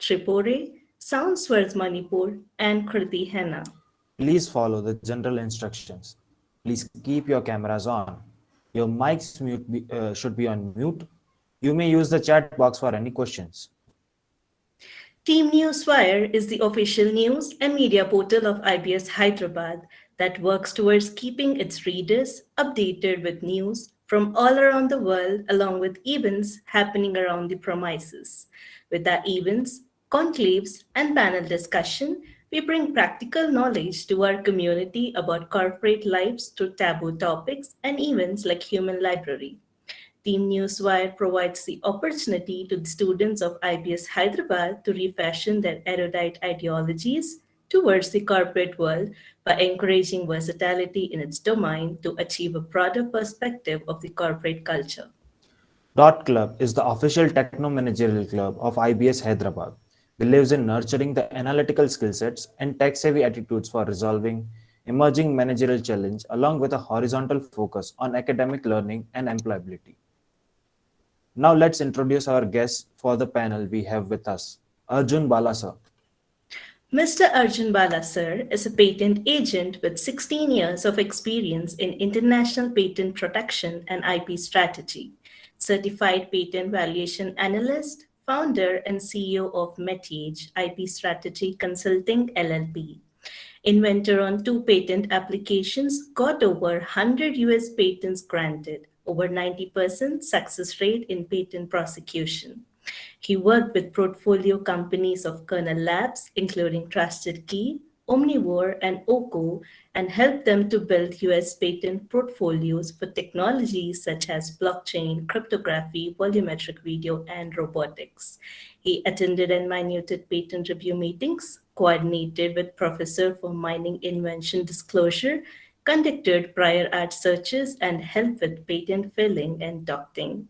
Tripure, Soundsworth Manipur, and Kriti Henna. Please follow the general instructions. Please keep your cameras on. Your mics should be on mute. You may use the chat box for any questions. Team Newswire is the official news and media portal of IBS Hyderabad that works towards keeping its readers updated with news from all around the world, along with events happening around the premises. With our events, conclaves, and panel discussion, we bring practical knowledge to our community about corporate lives through taboo topics and events like Human Library. Team Newswire provides the opportunity to the students of IBS Hyderabad to refashion their erudite ideologies towards the corporate world by encouraging versatility in its domain to achieve a broader perspective of the corporate culture. Dot Club is the official techno managerial club of IBS Hyderabad. Believes in nurturing the analytical skill sets and tech savvy attitudes for resolving emerging managerial challenge along with a horizontal focus on academic learning and employability. Now let's introduce our guests for the panel we have with us. Arjun Balasa. Mr. Arjun Bala sir is a patent agent with 16 years of experience in international patent protection and IP strategy, certified patent valuation analyst, founder and CEO of Metiage IP Strategy Consulting LLP. Inventor on two patent applications, got over 100 US patents granted, over 90% success rate in patent prosecution. He worked with portfolio companies of Kernel Labs, including Trusted Key, Omnivore, and OCO, and helped them to build US patent portfolios for technologies such as blockchain, cryptography, volumetric video, and robotics. He attended and minuted patent review meetings, coordinated with Professor for Mining Invention Disclosure, conducted prior art searches, and helped with patent filling and docketing.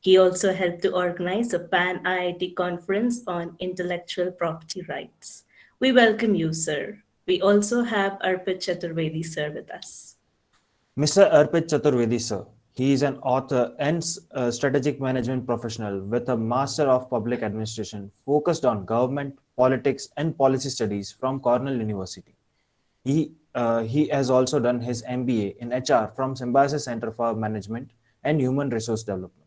He also helped to organize a Pan IIT conference on intellectual property rights. We welcome you, sir. We also have Arpit Chaturvedi, sir, with us. Mr. Arpit Chaturvedi, sir. He is an author and strategic management professional with a Master of Public Administration focused on government, politics, and policy studies from Cornell University. He has also done his MBA in HR from Symbiosis Center for Management and Human Resource Development.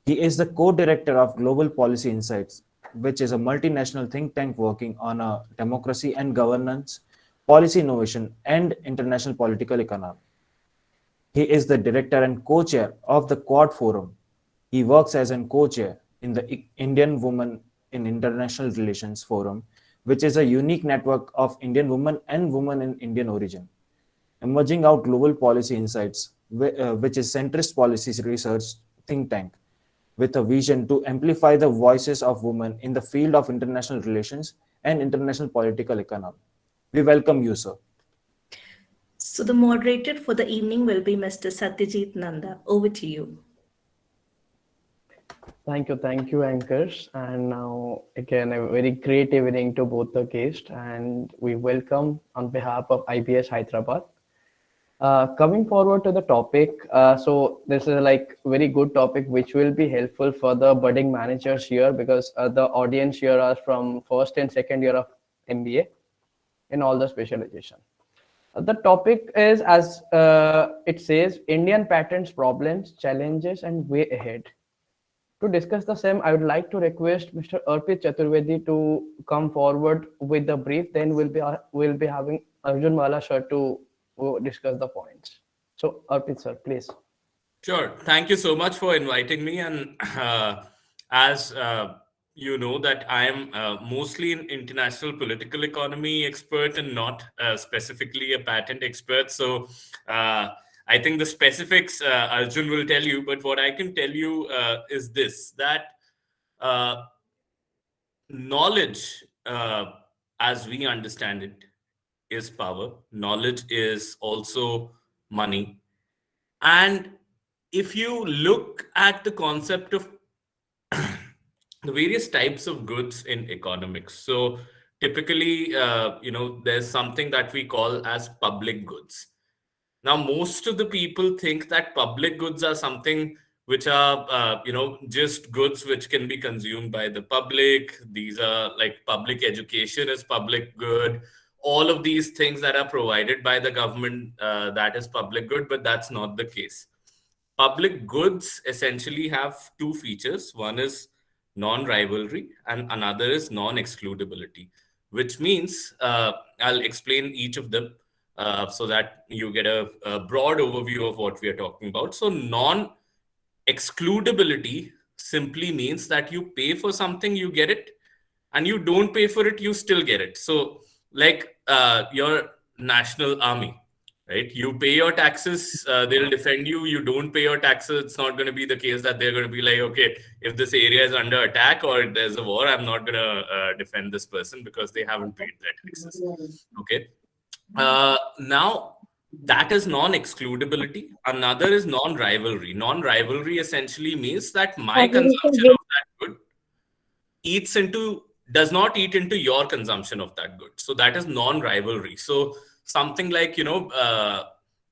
He is the co-director of Global Policy Insights, which is a multinational think tank working on a democracy and governance, policy innovation, and international political economy. He is the director and co-chair of the Quad Forum. He works as a co-chair in the Indian Women in International Relations Forum, which is a unique network of Indian women and women in Indian origin. Emerging Out Global Policy Insights, which is centrist policy research think tank with a vision to amplify the voices of women in the field of international relations and international political economy. We welcome you, sir. So the moderator for the evening will be Mr. Satyajit Nanda. Over to you. Thank you, anchors. And now, again, a very great evening to both the guests. And we welcome on behalf of IBS Hyderabad. Coming forward to the topic, so this is like very good topic which will be helpful for the budding managers here because the audience here are from first and second year of MBA in all the specialization. The topic is, as it says, Indian patents, problems, challenges, and way ahead. To discuss the same, I would like to request Mr. Arpit Chaturvedi to come forward with the brief. Then we'll be having Arjun Bala sir to discuss the points. So Arpit sir, please. Sure. Thank you so much for inviting me. And as you know that I am mostly an international political economy expert and not specifically a patent expert. So I think the specifics Arjun will tell you, but what I can tell you is this, that knowledge, as we understand it, is power. Knowledge is also money. And if you look at the concept of the various types of goods in economics, so typically, there's something that we call as public goods. Now, most of the people think that public goods are something which are just goods which can be consumed by the public. These are like public education is public good. All of these things that are provided by the government, that is public good, but that's not the case. Public goods essentially have two features. One is non-rivalry and another is non-excludability, which means I'll explain each of them so that you get a broad overview of what we are talking about. So non-excludability simply means that you pay for something, you get it, and you don't pay for it, you still get it. So like your national army, right? You pay your taxes, they'll defend you. You don't pay your taxes, it's not going to be the case that they're going to be like, okay, if this area is under attack or there's a war, I'm not going to defend this person because they haven't paid their taxes. Okay. Now, that is non-excludability. Another is non-rivalry. Non-rivalry essentially means that my consumption of that good does not eat into your consumption of that good. So that is non-rivalry. So something like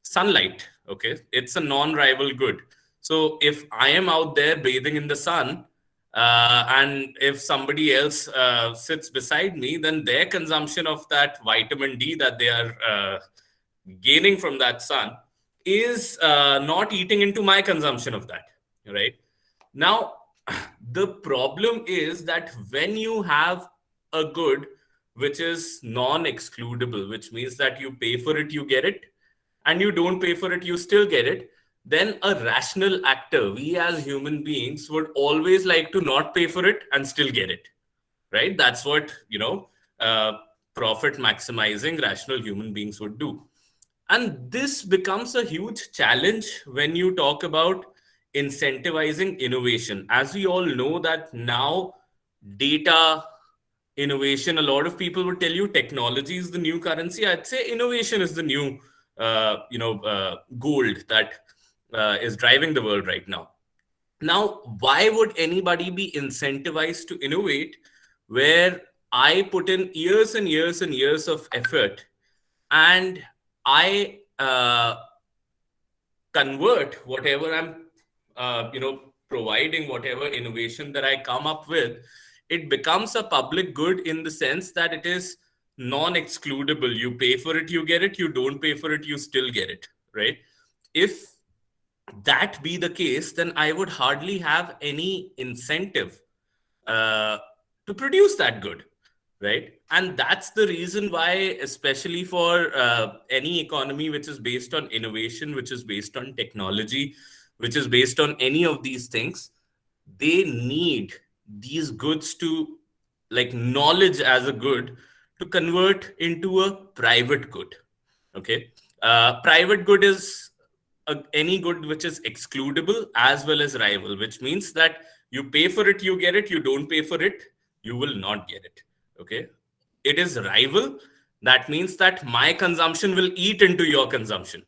sunlight, okay, it's a non-rival good. So if I am out there bathing in the sun, and if somebody else sits beside me, then their consumption of that vitamin D that they are gaining from that sun is not eating into my consumption of that, right? Now, the problem is that when you have a good which is non-excludable, which means that you pay for it, you get it, and you don't pay for it, you still get it, then a rational actor, we as human beings, would always like to not pay for it and still get it, right? That's what, profit maximizing rational human beings would do. And this becomes a huge challenge when you talk about incentivizing innovation. As we all know that now data, innovation, a lot of people would tell you technology is the new currency. I'd say innovation is the new gold that is driving the world right now. Now, why would anybody be incentivized to innovate where I put in years and years and years of effort and I convert whatever I'm providing, whatever innovation that I come up with, it becomes a public good in the sense that it is non-excludable. You pay for it, you get it. You don't pay for it, you still get it, right? If that be the case, then I would hardly have any incentive to produce that good, right? And that's the reason why, especially for any economy which is based on innovation, which is based on technology, which is based on any of these things, they need these goods to, like knowledge as a good, to convert into a private good. Okay. Private good is any good which is excludable as well as rival, which means that you pay for it, you get it. You don't pay for it, you will not get it. Okay. It is rival. That means that my consumption will eat into your consumption.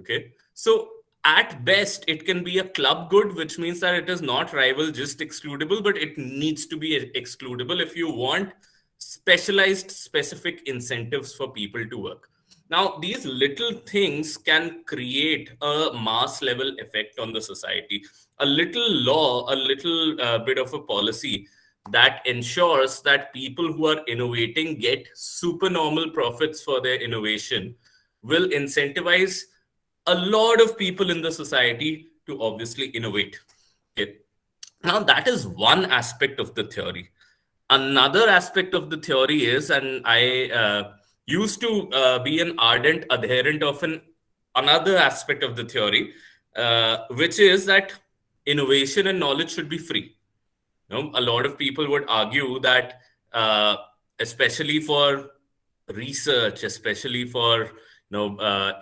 Okay. So at best, it can be a club good, which means that it is not rival, just excludable, but it needs to be excludable if you want specialized, specific incentives for people to work. Now, these little things can create a mass level effect on the society. A little law, a little bit of a policy that ensures that people who are innovating get supernormal profits for their innovation will incentivize a lot of people in the society to obviously innovate. Okay. Now, that is one aspect of the theory. Another aspect of the theory is, and I used to be an ardent adherent of another aspect of the theory, which is that innovation and knowledge should be free. A lot of people would argue that, especially for research, especially for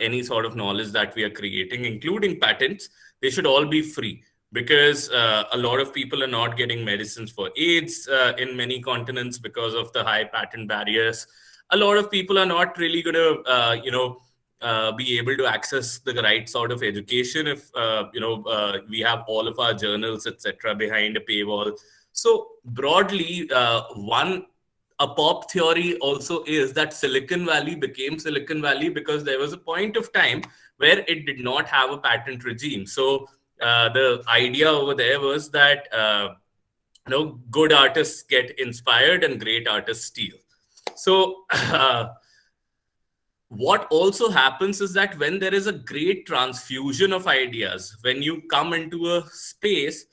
any sort of knowledge that we are creating, including patents, they should all be free, because a lot of people are not getting medicines for AIDS in many continents because of the high patent barriers. A lot of people are not really going to be able to access the right sort of education if we have all of our journals, etc., behind a paywall. So broadly, a pop theory also is that Silicon Valley became Silicon Valley because there was a point of time where it did not have a patent regime. So the idea over there was that good artists get inspired and great artists steal. So what also happens is that when there is a great transfusion of ideas, when you come into a space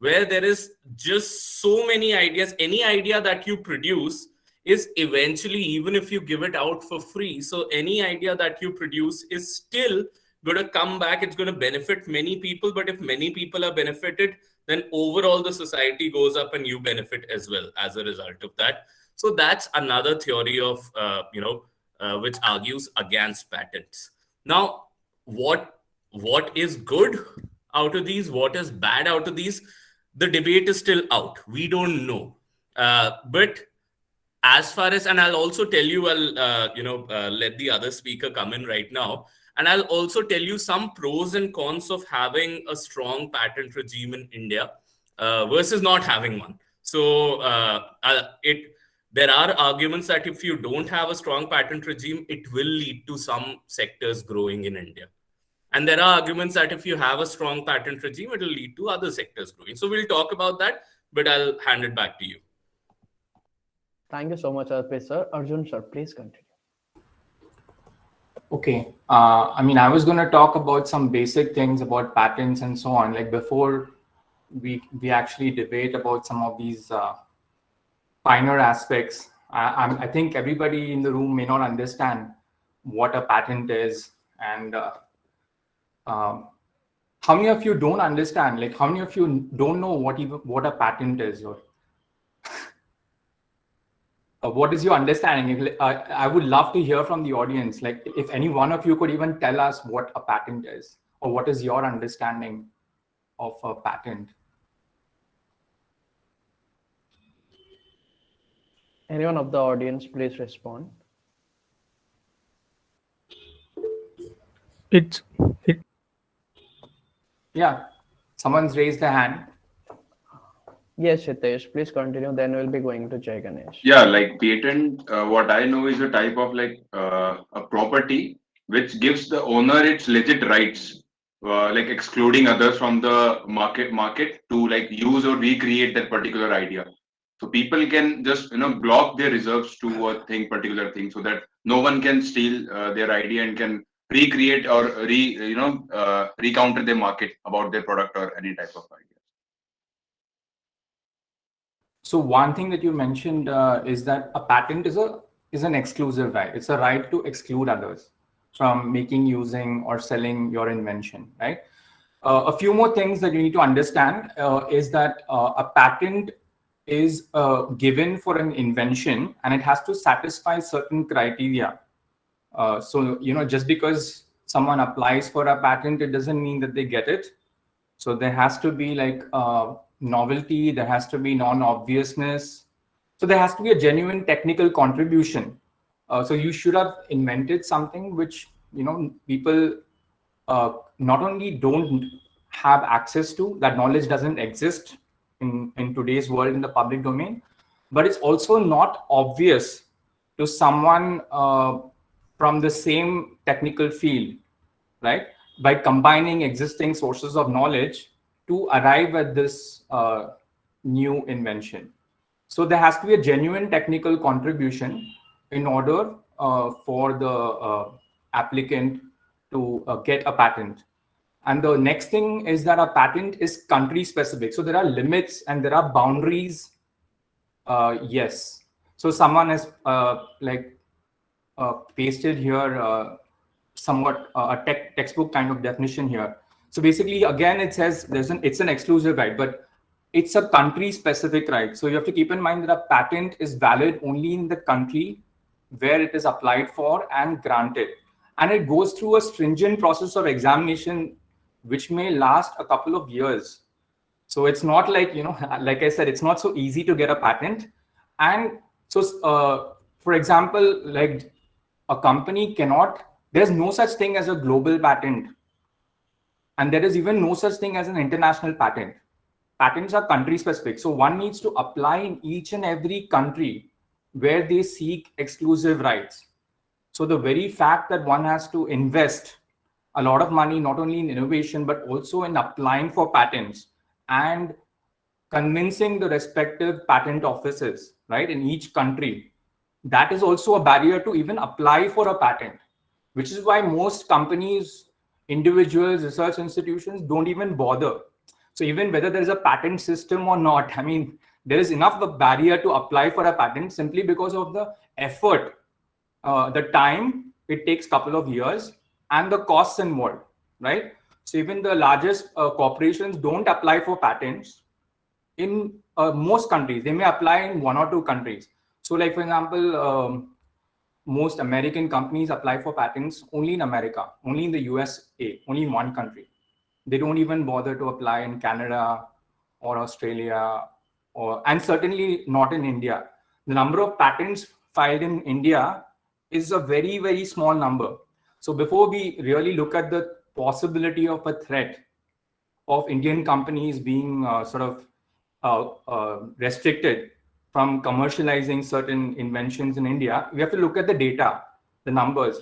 where there is just so many ideas, any idea that you produce is eventually, even if you give it out for free, so any idea that you produce is still going to come back. It's going to benefit many people, but if many people are benefited, then overall the society goes up and you benefit as well as a result of that. So that's another theory of which argues against patents. Now, what is good out of these? What is bad out of these? The debate is still out. We don't know. But as far as, and I'll also tell you, I'll let the other speaker come in right now, and I'll also tell you some pros and cons of having a strong patent regime in India versus not having one. So there are arguments that if you don't have a strong patent regime, it will lead to some sectors growing in India. And there are arguments that if you have a strong patent regime, it will lead to other sectors growing. So we'll talk about that, but I'll hand it back to you. Thank you so much, Arpit sir. Arjun sir, please continue. Okay. I was going to talk about some basic things about patents and so on. Like before we actually debate about some of these finer aspects, I think everybody in the room may not understand what a patent is, and how many of you don't understand? Like, how many of you don't know what a patent is, or what is your understanding? I would love to hear from the audience. Like, if any one of you could even tell us what a patent is, or what is your understanding of a patent? Anyone of the audience, please respond. Yeah, someone's raised their hand. Yes, Hitesh, please continue. Then we'll be going to Jai Ganesh. Yeah, like patent, what I know is a type of a property which gives the owner its legit rights, like excluding others from the market to like use or recreate that particular idea. So people can just block their reserves to a particular thing, so that no one can steal their idea and can recreate or recounter their market about their product or any type of idea. So one thing that you mentioned is that a patent is an exclusive right. It's a right to exclude others from making, using, or selling your invention, right? A few more things that you need to understand is that a patent is given for an invention, and it has to satisfy certain criteria. So just because someone applies for a patent, it doesn't mean that they get it. So there has to be like novelty, there has to be non-obviousness. So there has to be a genuine technical contribution. So you should have invented something which people not only don't have access to, that knowledge doesn't exist in today's world in the public domain, but it's also not obvious to someone from the same technical field, right? By combining existing sources of knowledge to arrive at this new invention. So there has to be a genuine technical contribution in order for the applicant to get a patent. And the next thing is that a patent is country specific. So there are limits and there are boundaries. Yes. So someone has pasted here somewhat a textbook kind of definition here. So basically, again, it says it's an exclusive right, but it's a country specific right. So you have to keep in mind that a patent is valid only in the country where it is applied for and granted. And it goes through a stringent process of examination, which may last a couple of years. So it's not like, like I said, it's not so easy to get a patent. And so, for example, like a company there's no such thing as a global patent. And there is even no such thing as an international patent. Patents are country specific. So one needs to apply in each and every country where they seek exclusive rights. So the very fact that one has to invest a lot of money, not only in innovation, but also in applying for patents and convincing the respective patent offices, right, in each country. That is also a barrier to even apply for a patent, which is why most companies, individuals, research institutions don't even bother. So even whether there is a patent system or not, I mean, there is enough of a barrier to apply for a patent simply because of the effort, the time it takes, couple of years, and the costs involved, right? So even the largest corporations don't apply for patents in most countries. They may apply in 1 or 2 countries. So like, for example, most American companies apply for patents only in America, only in the USA, only in 1 country. They don't even bother to apply in Canada or Australia, and certainly not in India. The number of patents filed in India is a very, very small number. So before we really look at the possibility of a threat of Indian companies being restricted from commercializing certain inventions in India, we have to look at the data, the numbers,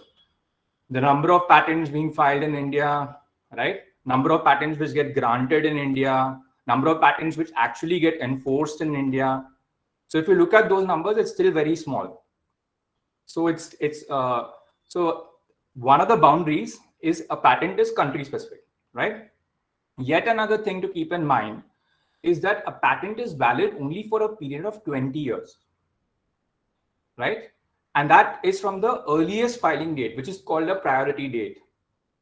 the number of patents being filed in India, right? Number of patents which get granted in India, number of patents which actually get enforced in India. So if you look at those numbers, it's still very small. So so one of the boundaries is a patent is country specific, right? Yet another thing to keep in mind is that a patent is valid only for a period of 20 years, right? And that is from the earliest filing date, which is called a priority date,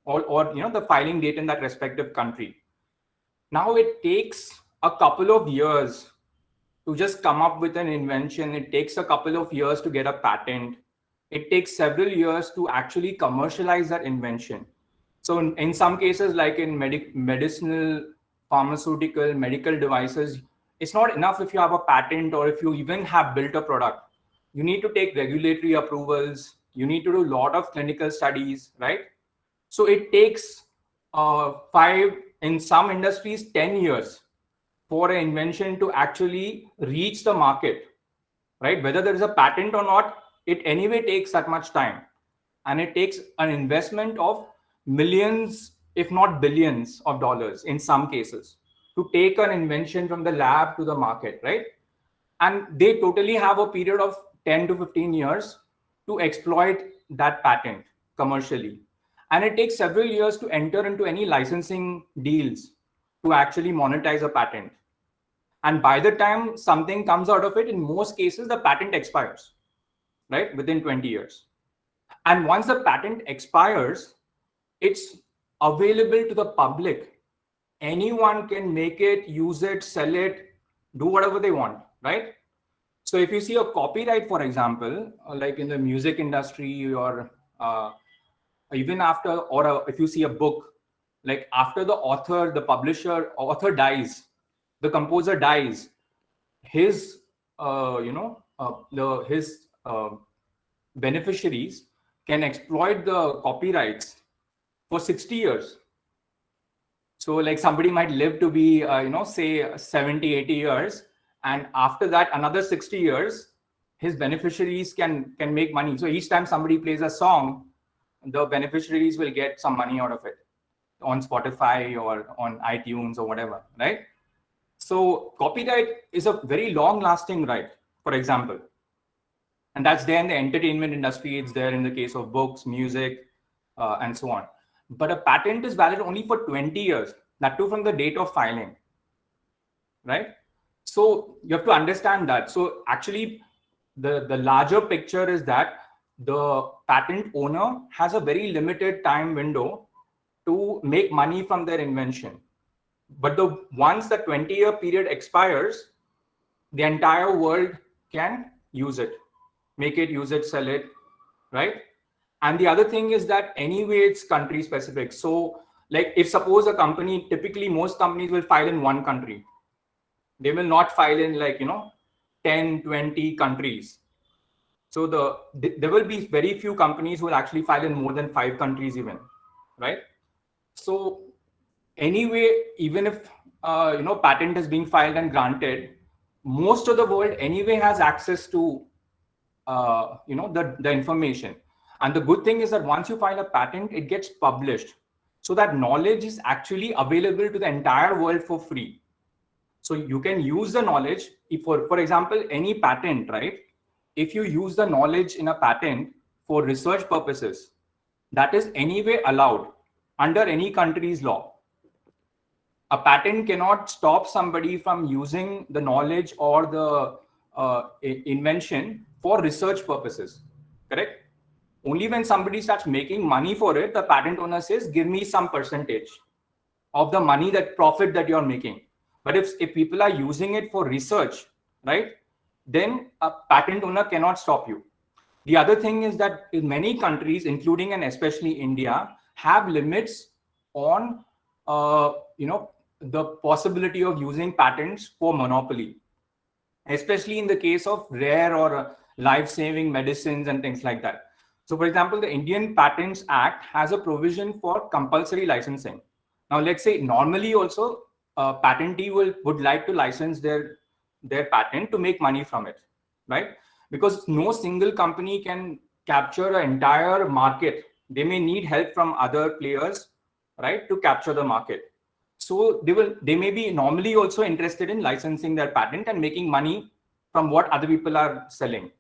or the filing date in that respective country. Now it takes a couple of years to just come up with an invention. It takes a couple of years to get a patent. It takes several years to actually commercialize that invention. So in some cases, like in medicinal, pharmaceutical, medical devices, it's not enough if you have a patent or if you even have built a product. You need to take regulatory approvals. You need to do a lot of clinical studies, right? So it takes 5, in some industries, 10 years for an invention to actually reach the market, right? Whether there is a patent or not, it anyway takes that much time. And it takes an investment of millions, if not billions of dollars in some cases to take an invention from the lab to the market, right? And they totally have a period of 10 to 15 years to exploit that patent commercially. And it takes several years to enter into any licensing deals to actually monetize a patent. And by the time something comes out of it, in most cases, the patent expires, right? Within 20 years. And once the patent expires, it's available to the public. Anyone can make it, use it, sell it, do whatever they want, right? So if you see a copyright, for example, like in the music industry, or even after, or if you see a book, like after the author, the publisher, author dies, the composer dies, his beneficiaries can exploit the copyrights for 60 years. So like somebody might live to be say 70, 80 years, and after that another 60 years his beneficiaries can make money. So each time somebody plays a song, the beneficiaries will get some money out of it on Spotify or on iTunes or whatever, right? So copyright is a very long lasting right, for example. And that's there in the entertainment industry. It's there in the case of books, music, and so on. But a patent is valid only for 20 years, that too from the date of filing, right? So you have to understand that. So actually, the larger picture is that the patent owner has a very limited time window to make money from their invention. But once the 20-year period expires, the entire world can use it, make it, use it, sell it, right? And the other thing is that anyway, it's country specific. So like if suppose a company, typically most companies will file in one country. They will not file in 10, 20 countries. So there will be very few companies who will actually file in more than 5 countries even, right? So anyway, even if patent is being filed and granted, most of the world anyway has access to the information. And the good thing is that once you file a patent, it gets published. so that knowledge is actually available to the entire world for free. So you can use the knowledge, if for example, any patent, right? If you use the knowledge in a patent for research purposes, that is anyway allowed under any country's law. A patent cannot stop somebody from using the knowledge or the invention for research purposes, correct? Only when somebody starts making money for it, the patent owner says, give me some percentage of the money, that profit that you're making. But if people are using it for research, right, then a patent owner cannot stop you. The other thing is that in many countries, including and especially India, have limits on the possibility of using patents for monopoly, especially in the case of rare or life-saving medicines and things like that. So for example, the Indian Patents Act has a provision for compulsory licensing. Now, let's say normally also a patentee would like to license their patent to make money from it, right? Because no single company can capture an entire market. They may need help from other players, right, to capture the market. So they may be normally also interested in licensing their patent and making money from what other people are selling.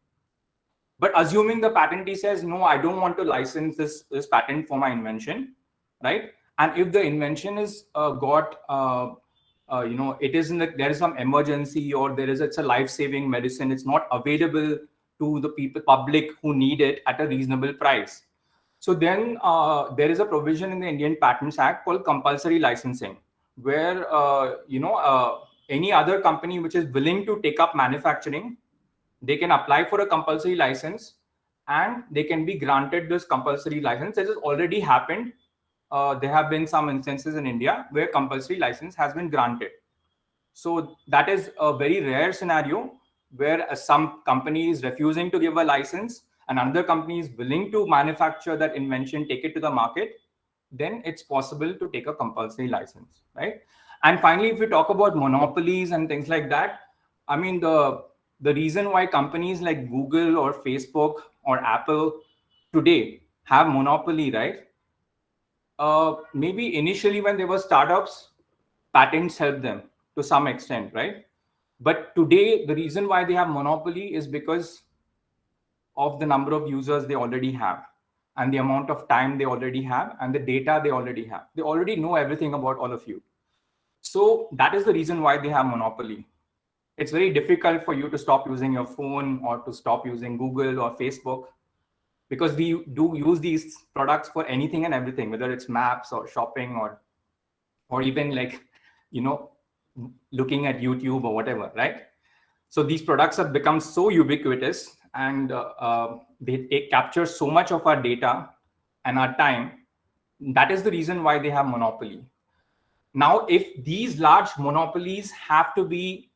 But assuming the patentee says, no, I don't want to license this patent for my invention, right? And if the invention is it is there is some emergency, or it's a life-saving medicine, it's not available to the public who need it at a reasonable price. So then there is a provision in the Indian Patents Act called compulsory licensing, where any other company which is willing to take up manufacturing, they can apply for a compulsory license and they can be granted this compulsory license. This has already happened. There have been some instances in India where compulsory license has been granted. So that is a very rare scenario where some company is refusing to give a license and another company is willing to manufacture that invention, take it to the market. Then it's possible to take a compulsory license, right? And finally, if we talk about monopolies and things like that, I mean, the reason why companies like Google or Facebook or Apple today have monopoly, right? Maybe initially when they were startups, patents helped them to some extent, right? But today, the reason why they have monopoly is because of the number of users they already have, and the amount of time they already have, and the data they already have. They already know everything about all of you. So that is the reason why they have monopoly. It's very difficult for you to stop using your phone or to stop using Google or Facebook, because we do use these products for anything and everything, whether it's maps or shopping or even looking at YouTube or whatever, right? So these products have become so ubiquitous, and they capture so much of our data and our time. That is the reason why they have monopoly. Now, if these large monopolies have to be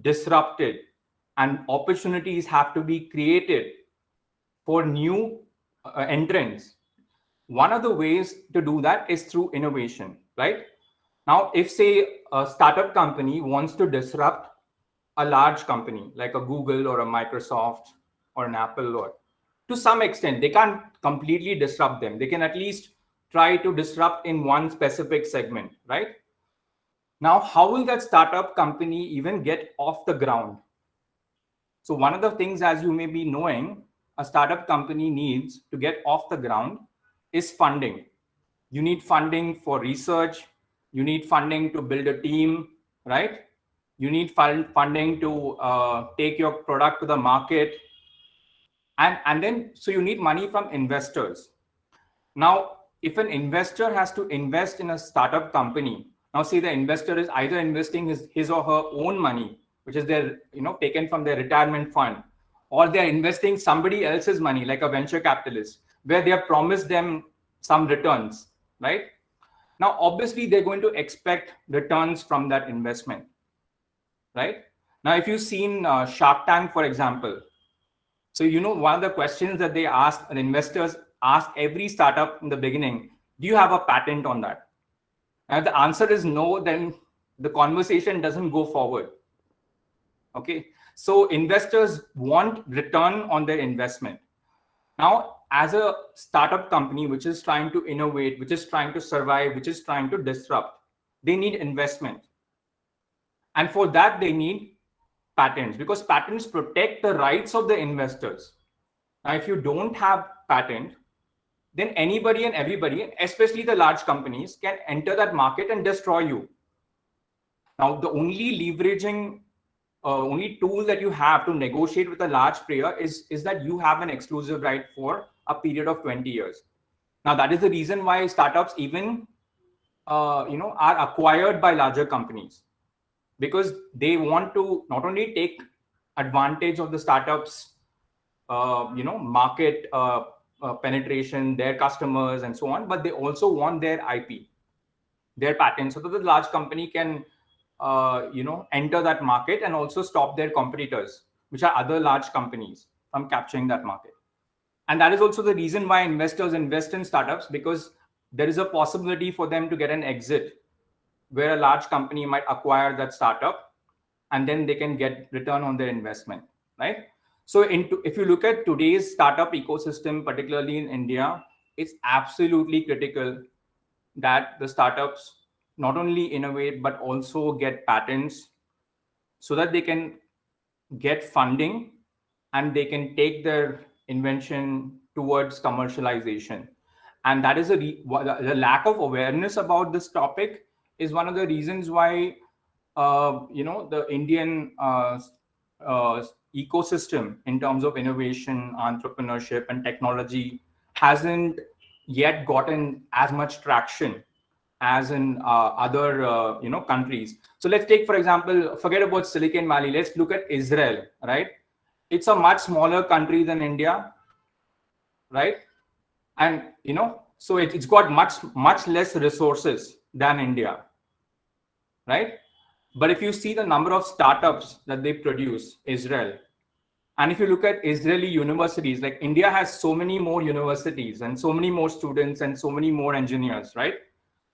disrupted and opportunities have to be created for new entrants, one of the ways to do that is through innovation, right? Now, if say a startup company wants to disrupt a large company like a Google or a Microsoft or an Apple, or to some extent, they can't completely disrupt them. They can at least try to disrupt in one specific segment, right? Now, how will that startup company even get off the ground? So one of the things, as you may be knowing, a startup company needs to get off the ground is funding. You need funding for research. You need funding to build a team, right? You need funding to take your product to the market. And then, so you need money from investors. Now, if an investor has to invest in a startup company, now see the investor is either investing his or her own money, which is their, taken from their retirement fund, or they're investing somebody else's money, like a venture capitalist, where they have promised them some returns, right? Now, obviously, they're going to expect returns from that investment, right? Now, if you've seen Shark Tank, for example, so one of the questions that they ask, and investors ask every startup in the beginning, do you have a patent on that? And if the answer is no, then the conversation doesn't go forward. Okay, so investors want return on their investment. Now, as a startup company which is trying to innovate, which is trying to survive, which is trying to disrupt, they need investment. And for that, they need patents, because patents protect the rights of the investors. Now, if you don't have patent, then anybody and everybody, especially the large companies, can enter that market and destroy you. Now, the only tool that you have to negotiate with a large player is that you have an exclusive right for a period of 20 years. Now, that is the reason why startups even are acquired by larger companies, because they want to not only take advantage of the startups market penetration, their customers and so on, but they also want their IP, their patents, so that the large company can enter that market and also stop their competitors, which are other large companies, from capturing that market. And that is also the reason why investors invest in startups, because there is a possibility for them to get an exit where a large company might acquire that startup and then they can get return on their investment, right? So if you look at today's startup ecosystem, particularly in India, it's absolutely critical that the startups not only innovate, but also get patents so that they can get funding and they can take their invention towards commercialization. And that is the lack of awareness about this topic is one of the reasons why the Indian ecosystem in terms of innovation, entrepreneurship, and technology hasn't yet gotten as much traction as in other countries. So let's take, for example, forget about Silicon Valley. Let's look at Israel, right? It's a much smaller country than India, right? And so it's got much less resources than India, right? But if you see the number of startups that they produce, Israel, and if you look at Israeli universities, like India has so many more universities and so many more students and so many more engineers, right?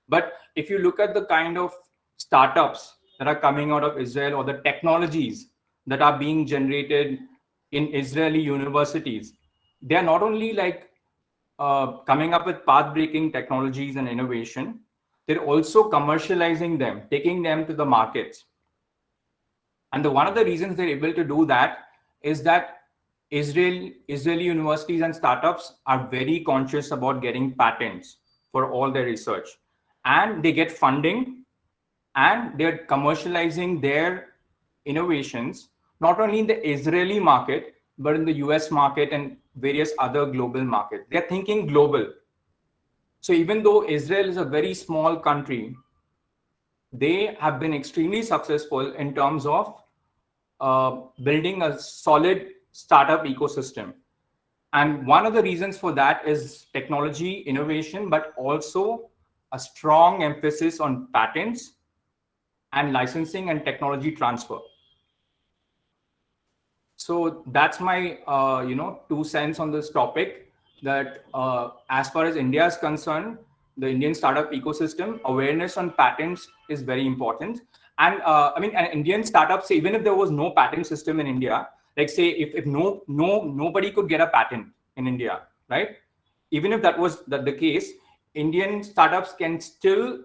But if you look at the kind of startups that are coming out of Israel, or the technologies that are being generated in Israeli universities, they are not only like coming up with path-breaking technologies and innovation, they're also commercializing them, taking them to the markets. And one of the reasons they're able to do that is that Israeli universities and startups are very conscious about getting patents for all their research. And they get funding and they're commercializing their innovations, not only in the Israeli market, but in the US market and various other global markets. They're thinking global. So even though Israel is a very small country, they have been extremely successful in terms of building a solid startup ecosystem. And one of the reasons for that is technology innovation, but also a strong emphasis on patents and licensing and technology transfer. So that's my 2 cents on this topic, that as far as India is concerned, the Indian startup ecosystem, awareness on patents is very important. And and Indian startups, even if there was no patent system in India, like say if nobody could get a patent in India, right? Even if that was the case, Indian startups can still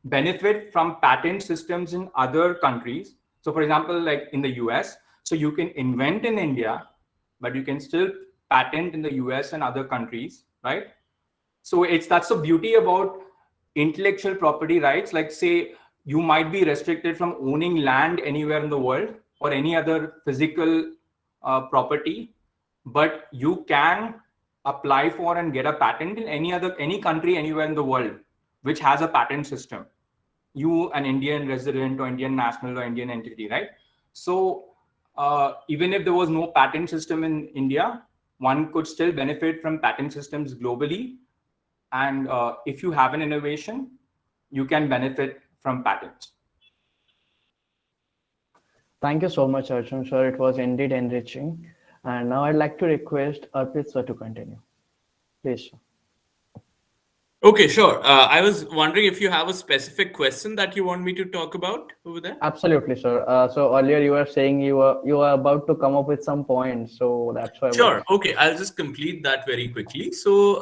benefit from patent systems in other countries. So for example, like in the US, so you can invent in India, but you can still patent in the US and other countries, right? So that's the beauty about intellectual property rights. Like say, you might be restricted from owning land anywhere in the world or any other physical property, but you can apply for and get a patent in any country anywhere in the world which has a patent system. You, an Indian resident or Indian national or Indian entity, right? So even if there was no patent system in India, one could still benefit from patent systems globally. And if you have an innovation, you can benefit from patents. Thank you so much, Arjun. Sure, it was indeed enriching. And now I'd like to request Arpit sir to continue. Please, sir. Okay, sure. I was wondering if you have a specific question that you want me to talk about over there. Absolutely, sir. So earlier you were saying you were about to come up with some points, so that's why I Sure. was. Okay, I'll just complete that very quickly. So,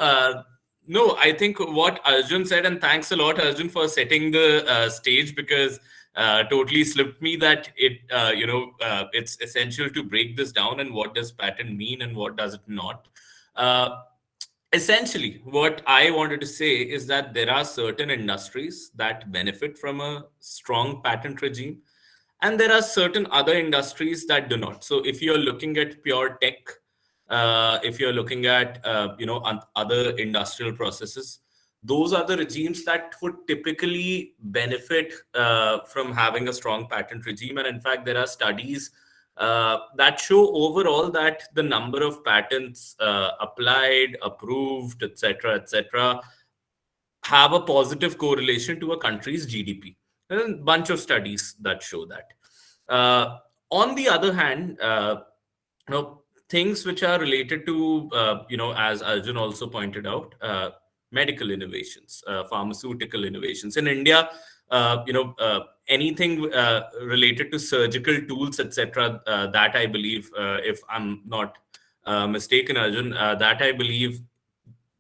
no, I think what Arjun said, and thanks a lot, Arjun, for setting the stage, because totally slipped me that it's essential to break this down and what does patent mean and what does it not. Uh, Essentially, what I wanted to say is that there are certain industries that benefit from a strong patent regime, and there are certain other industries that do not. So if you're looking at pure tech, if you're looking at other industrial processes, those are the regimes that would typically benefit from having a strong patent regime. And in fact, there are studies that show overall that the number of patents applied, approved, etc., have a positive correlation to a country's GDP. There are a bunch of studies that show that. On the other hand, things which are related to, as Arjun also pointed out, medical innovations, pharmaceutical innovations. In India, anything related to surgical tools, etc., that I believe, if I'm not mistaken, Arjun, that I believe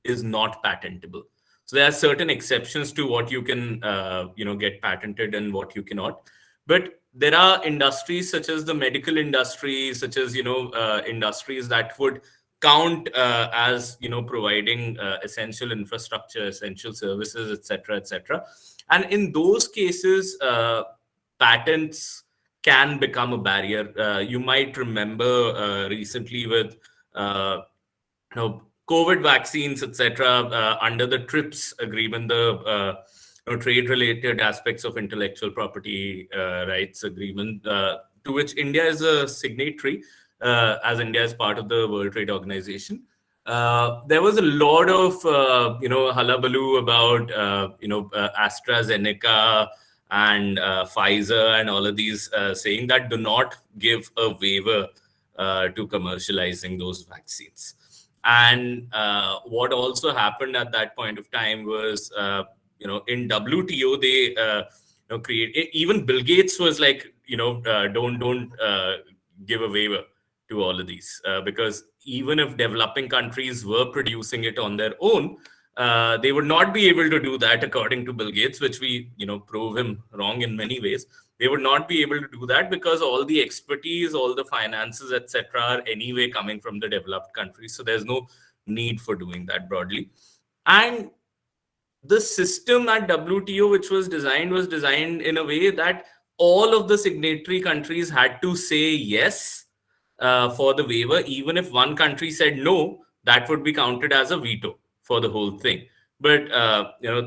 is not patentable. So there are certain exceptions to what you can, get patented and what you cannot. But there are industries such as the medical industry, such as industries that would count as providing essential infrastructure, essential services, etc. And in those cases, patents can become a barrier. You might remember recently with COVID vaccines, etc., under the TRIPS agreement, the trade-related aspects of intellectual property rights agreement, to which India is a signatory, as India is part of the World Trade Organization. There was a lot of hullabaloo about AstraZeneca and Pfizer and all of these saying that do not give a waiver to commercializing those vaccines. And what also happened at that point of time was, in WTO, they create. Even Bill Gates was like, don't give a waiver to all of these, because even if developing countries were producing it on their own, they would not be able to do that, according to Bill Gates, which we prove him wrong in many ways. They would not be able to do that because all the expertise, all the finances, etc., are anyway coming from the developed countries. So there's no need for doing that broadly. And the system at WTO, which was designed in a way that all of the signatory countries had to say yes for the waiver. Even if one country said no, that would be counted as a veto for the whole thing. But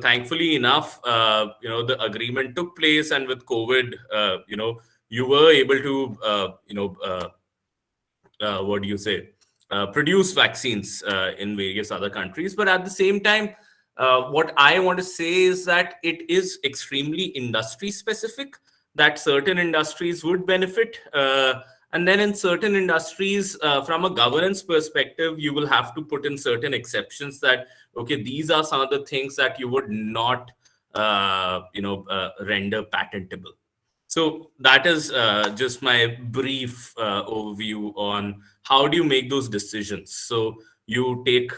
thankfully enough, the agreement took place, and with COVID, you were able to, what do you say, produce vaccines in various other countries. But at the same time, what I want to say is that it is extremely industry specific, that certain industries would benefit. And then in certain industries, from a governance perspective, you will have to put in certain exceptions that, okay, these are some of the things that you would not, render patentable. So that is just my brief overview on how do you make those decisions. So you take,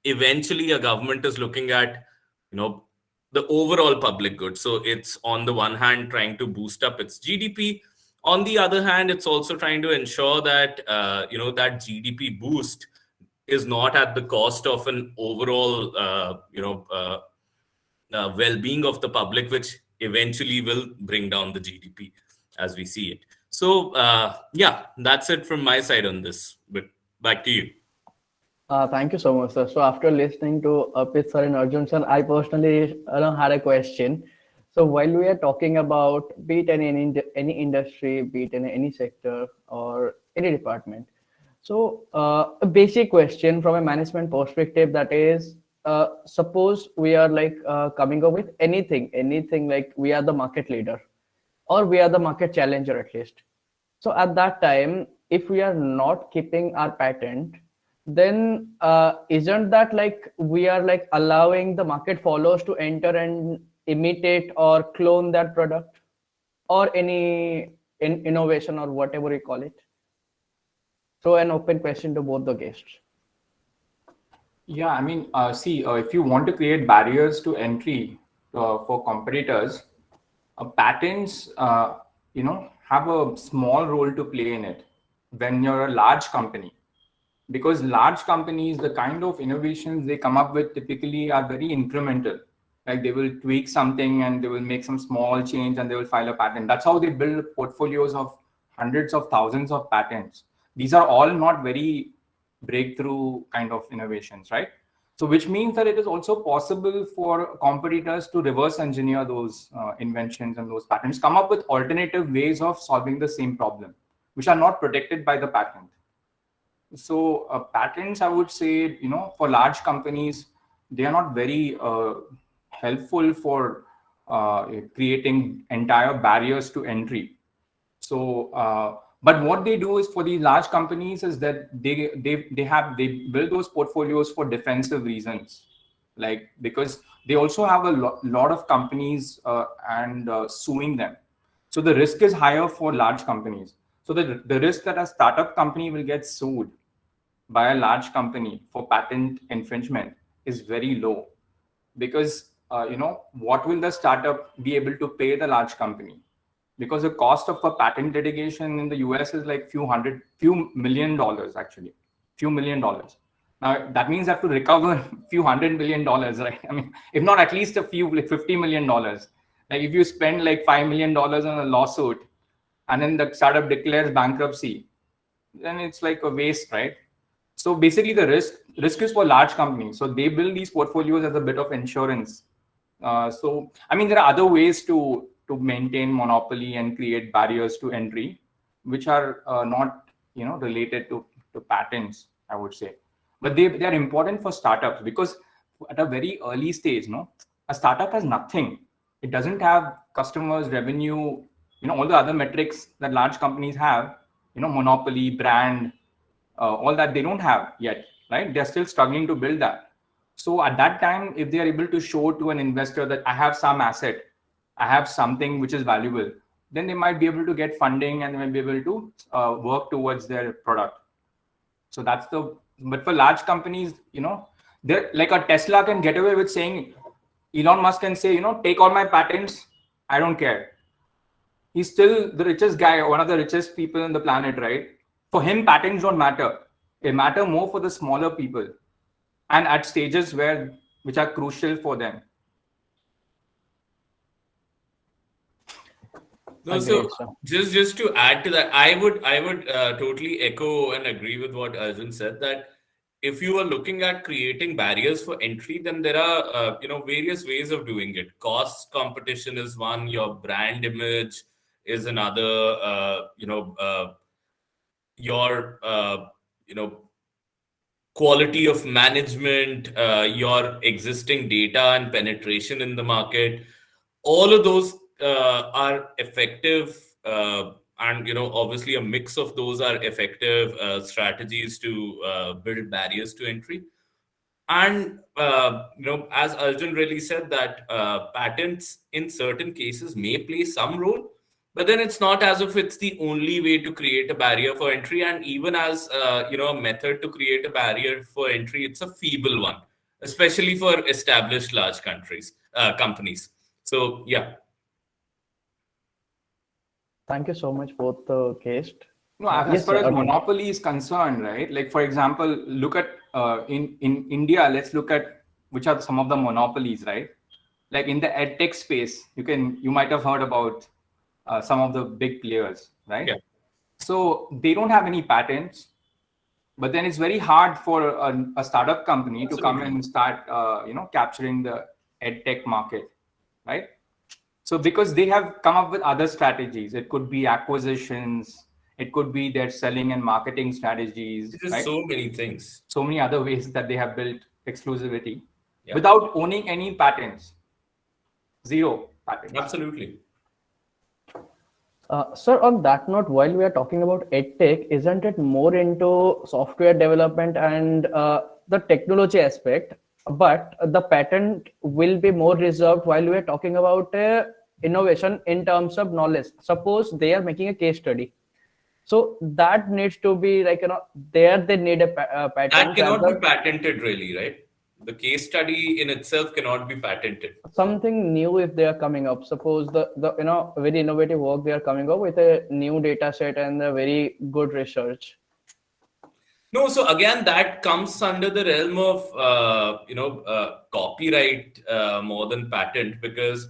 eventually a government is looking at, the overall public good. So it's on the one hand trying to boost up its GDP. On the other hand, it's also trying to ensure that, that GDP boost is not at the cost of an overall, well-being of the public, which eventually will bring down the GDP as we see it. So yeah, that's it from my side on this. But back to you. Thank you so much, sir. So after listening to Arpit sir and Arjun sir, I personally had a question. So while we are talking about be it in any industry, be it in any sector or any department, so a basic question from a management perspective, that is, suppose we are like coming up with anything like we are the market leader or we are the market challenger at least. So at that time, if we are not keeping our patent, then isn't that like we are like allowing the market followers to enter and imitate or clone that product or any innovation or whatever you call it? Throw an open question to both the guests. Yeah, I mean, if you want to create barriers to entry for competitors, patents, have a small role to play in it when you're a large company. Because large companies, the kind of innovations they come up with typically are very incremental. Like they will tweak something and they will make some small change and they will file a patent. That's how they build portfolios of hundreds of thousands of patents. These are all not very breakthrough kind of innovations, right? So which means that it is also possible for competitors to reverse engineer those inventions and those patents, come up with alternative ways of solving the same problem, which are not protected by the patent. So patents, I would say, for large companies, they are not very helpful for creating entire barriers to entry. So, but what they do is for these large companies is that they build those portfolios for defensive reasons, like because they also have a lot of companies and suing them. So the risk is higher for large companies. So the risk that a startup company will get sued by a large company for patent infringement is very low, because what will the startup be able to pay the large company? Because the cost of a patent litigation in the US is like few million dollars, actually, few million dollars. Now that means I have to recover few $100 million, right? I mean, if not at least a few, like $50 million. Like if you spend like $5 million on a lawsuit and then the startup declares bankruptcy, then it's like a waste, right? So basically the risk is for large companies. So they build these portfolios as a bit of insurance. So, I mean, there are other ways to maintain monopoly and create barriers to entry, which are not, related to patents, I would say. But they are important for startups, because at a very early stage, a startup has nothing. It doesn't have customers, revenue, all the other metrics that large companies have, monopoly, brand, all that they don't have yet, right? They're still struggling to build that. So at that time, if they are able to show to an investor that I have some asset, I have something which is valuable, then they might be able to get funding and they might be able to work towards their product. So but for large companies, they're like a Tesla can get away with saying, Elon Musk can say, take all my patents, I don't care. He's still the richest guy, one of the richest people on the planet, right? For him, patents don't matter. They matter more for the smaller people and at stages which are crucial for them. No, so just to add to that, I would totally echo and agree with what Arjun said, that if you are looking at creating barriers for entry, then there are various ways of doing it. Cost competition is one. Your brand image is another. Your quality of management, your existing data and penetration in the market. All of those are effective, and obviously a mix of those are effective strategies to build barriers to entry. And as Arjun really said, that patents in certain cases may play some role, but then it's not as if it's the only way to create a barrier for entry. And even as a method to create a barrier for entry, it's a feeble one, especially for established large companies. So yeah. Thank you so much, both the guests. No, as far as monopoly is concerned, right? Like for example, look at in India. Let's look at which are some of the monopolies, right? Like in the edtech space, you might have heard about some of the big players, right? Yeah. So they don't have any patents, but then it's very hard for a startup company to come and start, capturing the edtech market, right? So because they have come up with other strategies, it could be acquisitions, it could be their selling and marketing strategies. There's right? So many things. So many other ways that they have built exclusivity without owning any patents. Zero patents. Absolutely. Sir, on that note, while we are talking about EdTech, isn't it more into software development and the technology aspect? But the patent will be more reserved while we are talking about innovation in terms of knowledge. Suppose they are making a case study. So that needs to be like, there they need a That patent cannot be rather patented, really, right? The case study in itself cannot be patented. something new if they are coming up. Suppose the very innovative work they are coming up with a new data set and a very good research. No, so again, that comes under the realm of copyright more than patent, because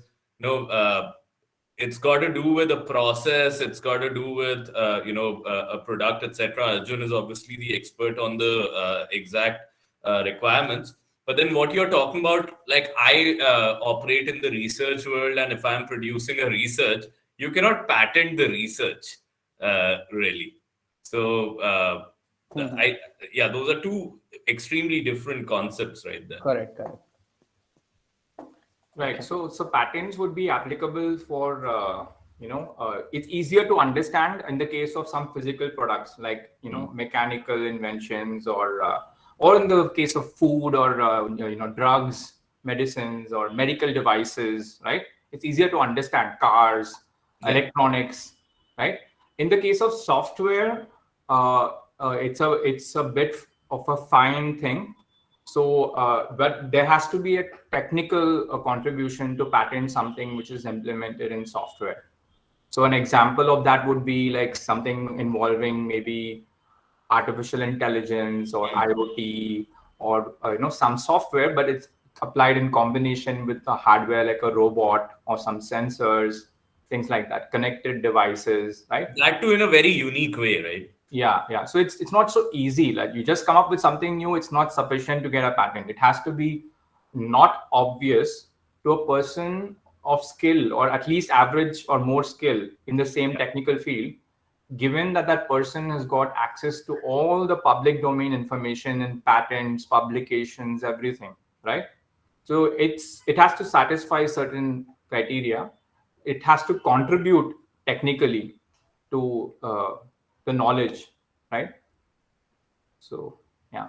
it's got to do with a process, it's got to do with a product, etc. Arjun is obviously the expert on the exact requirements. But then what you're talking about, like I operate in the research world, and if I'm producing a research, you cannot patent the research, really. So those are two extremely different concepts right there. Correct. Right. So patents would be applicable for it's easier to understand in the case of some physical products like mechanical inventions or in the case of food or drugs, medicines or medical devices. Right. It's easier to understand cars, electronics. Right. In the case of software, it's a bit of a fine thing. So, but there has to be a technical contribution to patent something which is implemented in software. So an example of that would be like something involving maybe artificial intelligence or IoT or some software, but it's applied in combination with the hardware like a robot or some sensors, things like that, connected devices, right? That too in a very unique way, right? Yeah. So it's not so easy. Like you just come up with something new, it's not sufficient to get a patent. It has to be not obvious to a person of skill, or at least average or more skill in the same technical field, given that that person has got access to all the public domain information and patents, publications, everything, right? So it has to satisfy certain criteria. It has to contribute technically to the knowledge, right? So, yeah.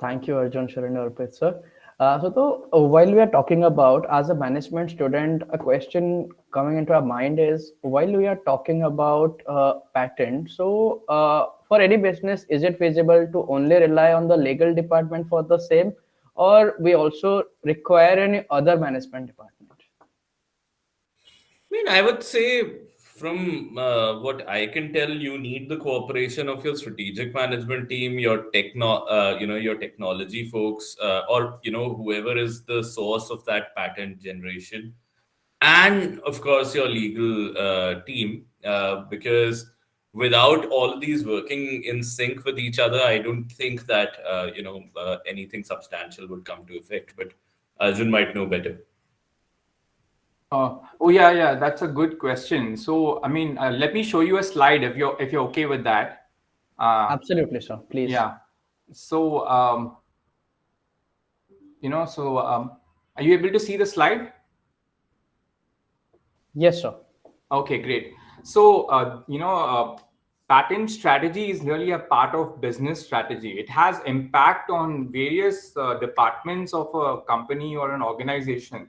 Thank you, Arjun, Sharon, Arpit, sir. While we are talking about as a management student, a question coming into our mind is while we are talking about patent, for any business, is it feasible to only rely on the legal department for the same, or we also require any other management department? I would say from what I can tell, you need the cooperation of your strategic management team, your your technology folks, or whoever is the source of that patent generation, and of course your legal team, because without all of these working in sync with each other, I don't think that anything substantial would come to effect. But Arjun might know better. Yeah, that's a good question. So, I mean, let me show you a slide if you're okay with that. Absolutely, sir. Please. Yeah. So, are you able to see the slide? Yes, sir. Okay, great. So, patent strategy is really a part of business strategy. It has impact on various departments of a company or an organization.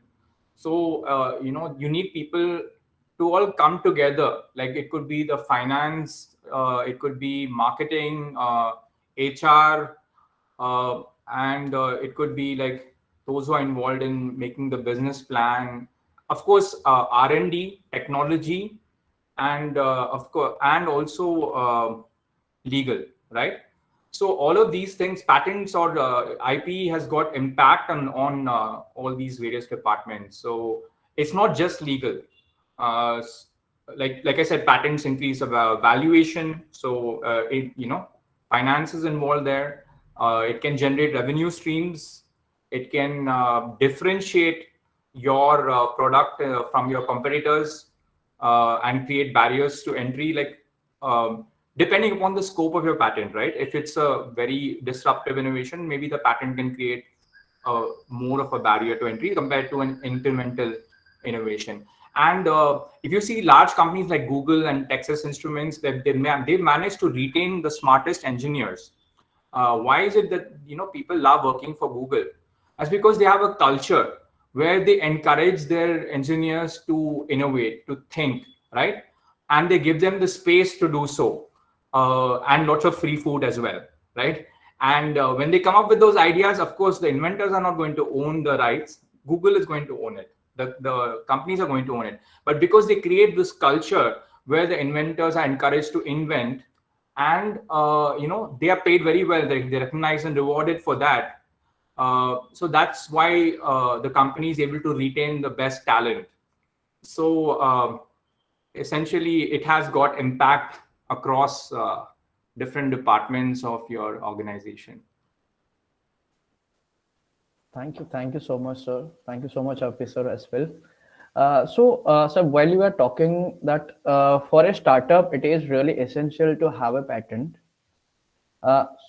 So, you need people to all come together. Like it could be the finance, it could be marketing, HR, and it could be like those who are involved in making the business plan. Of course, R&D, technology, and of course, and also legal, right? So all of these things, patents or IP has got impact on all these various departments. So it's not just legal. Like I said, patents increase valuation. So finance is involved there. It can generate revenue streams. It can differentiate your product from your competitors and create barriers to entry. Depending upon the scope of your patent, right? If it's a very disruptive innovation, maybe the patent can create more of a barrier to entry compared to an incremental innovation. And if you see large companies like Google and Texas Instruments, they've managed to retain the smartest engineers. Why is it that people love working for Google? That's because they have a culture where they encourage their engineers to innovate, to think, right? And they give them the space to do so, and lots of free food as well, right? And when they come up with those ideas, of course, the inventors are not going to own the rights. Google is going to own it. The companies are going to own it. But because they create this culture where the inventors are encouraged to invent, and they are paid very well, they're recognized and rewarded for that. So that's why the company is able to retain the best talent. So essentially, it has got impact across different departments of your organization. Thank you so much, sir. Thank you so much, Officer, as well. So while you were talking that for a startup, it is really essential to have a patent.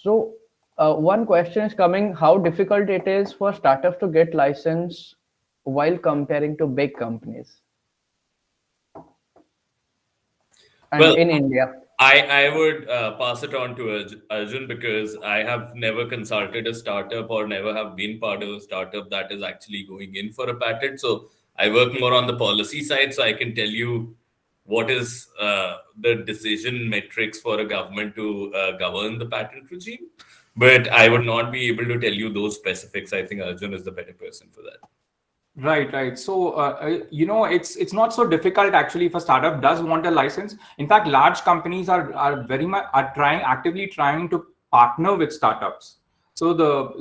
So one question is coming: how difficult it is for startups to get license while comparing to big companies? And Well, in India. I would pass it on to Arjun, because I have never consulted a startup or never have been part of a startup that is actually going in for a patent. So I work more on the policy side, so I can tell you what is the decision metrics for a government to govern the patent regime. But I would not be able to tell you those specifics. I think Arjun is the better person for that. Right. So, it's not so difficult actually if a startup does want a license. In fact, large companies are very much actively trying to partner with startups. So the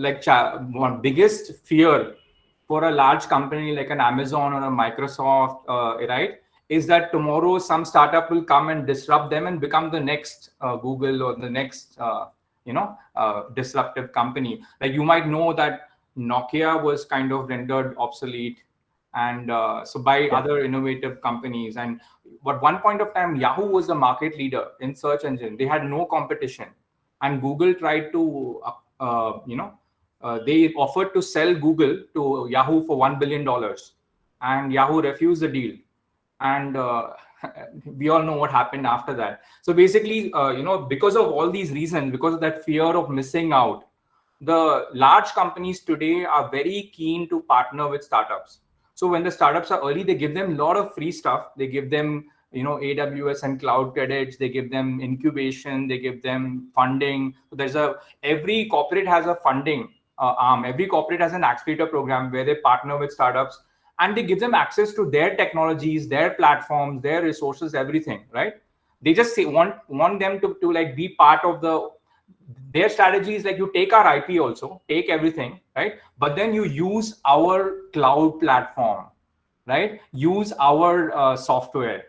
one biggest fear for a large company like an Amazon or a Microsoft, right, is that tomorrow some startup will come and disrupt them and become the next Google or the next disruptive company. Like, you might know that Nokia was kind of rendered obsolete, and so by other innovative companies. And at one point of time, Yahoo was the market leader in search engine. They had no competition, and Google tried to, they offered to sell Google to Yahoo for $1 billion, and Yahoo refused the deal. And we all know what happened after that. So basically, because of all these reasons, because of that fear of missing out, the large companies today are very keen to partner with startups. So when the startups are early, they give them a lot of free stuff. They give them, AWS and cloud credits. They give them incubation. They give them funding. So every corporate has a funding arm. Every corporate has an accelerator program where they partner with startups, and they give them access to their technologies, their platforms, their resources, everything, right? They just want them to like be part of their strategy is like, you take our IP also, take everything, right? But then you use our cloud platform, right? Use our software,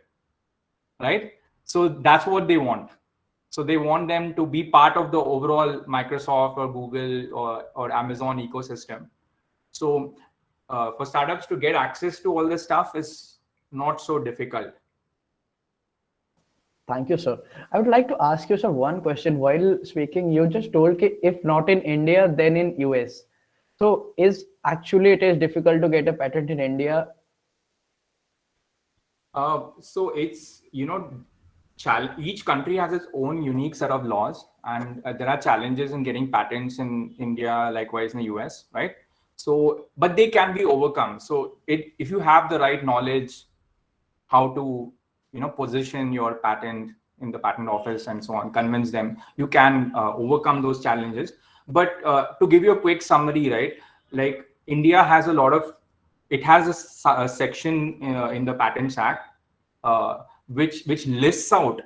right? So that's what they want. So they want them to be part of the overall Microsoft or Google or Amazon ecosystem. So for startups to get access to all this stuff is not so difficult. Thank you, sir. I would like to ask you, sir, one question. While speaking, you just told that if not in India, then in US. So it is difficult to get a patent in India? So it's, each country has its own unique set of laws, and there are challenges in getting patents in India, likewise in the US, right? So, but they can be overcome. So if you have the right knowledge, how to position your patent in the patent office and so on, convince them, you can overcome those challenges. But to give you a quick summary, right, like India has a section in the Patents Act which lists out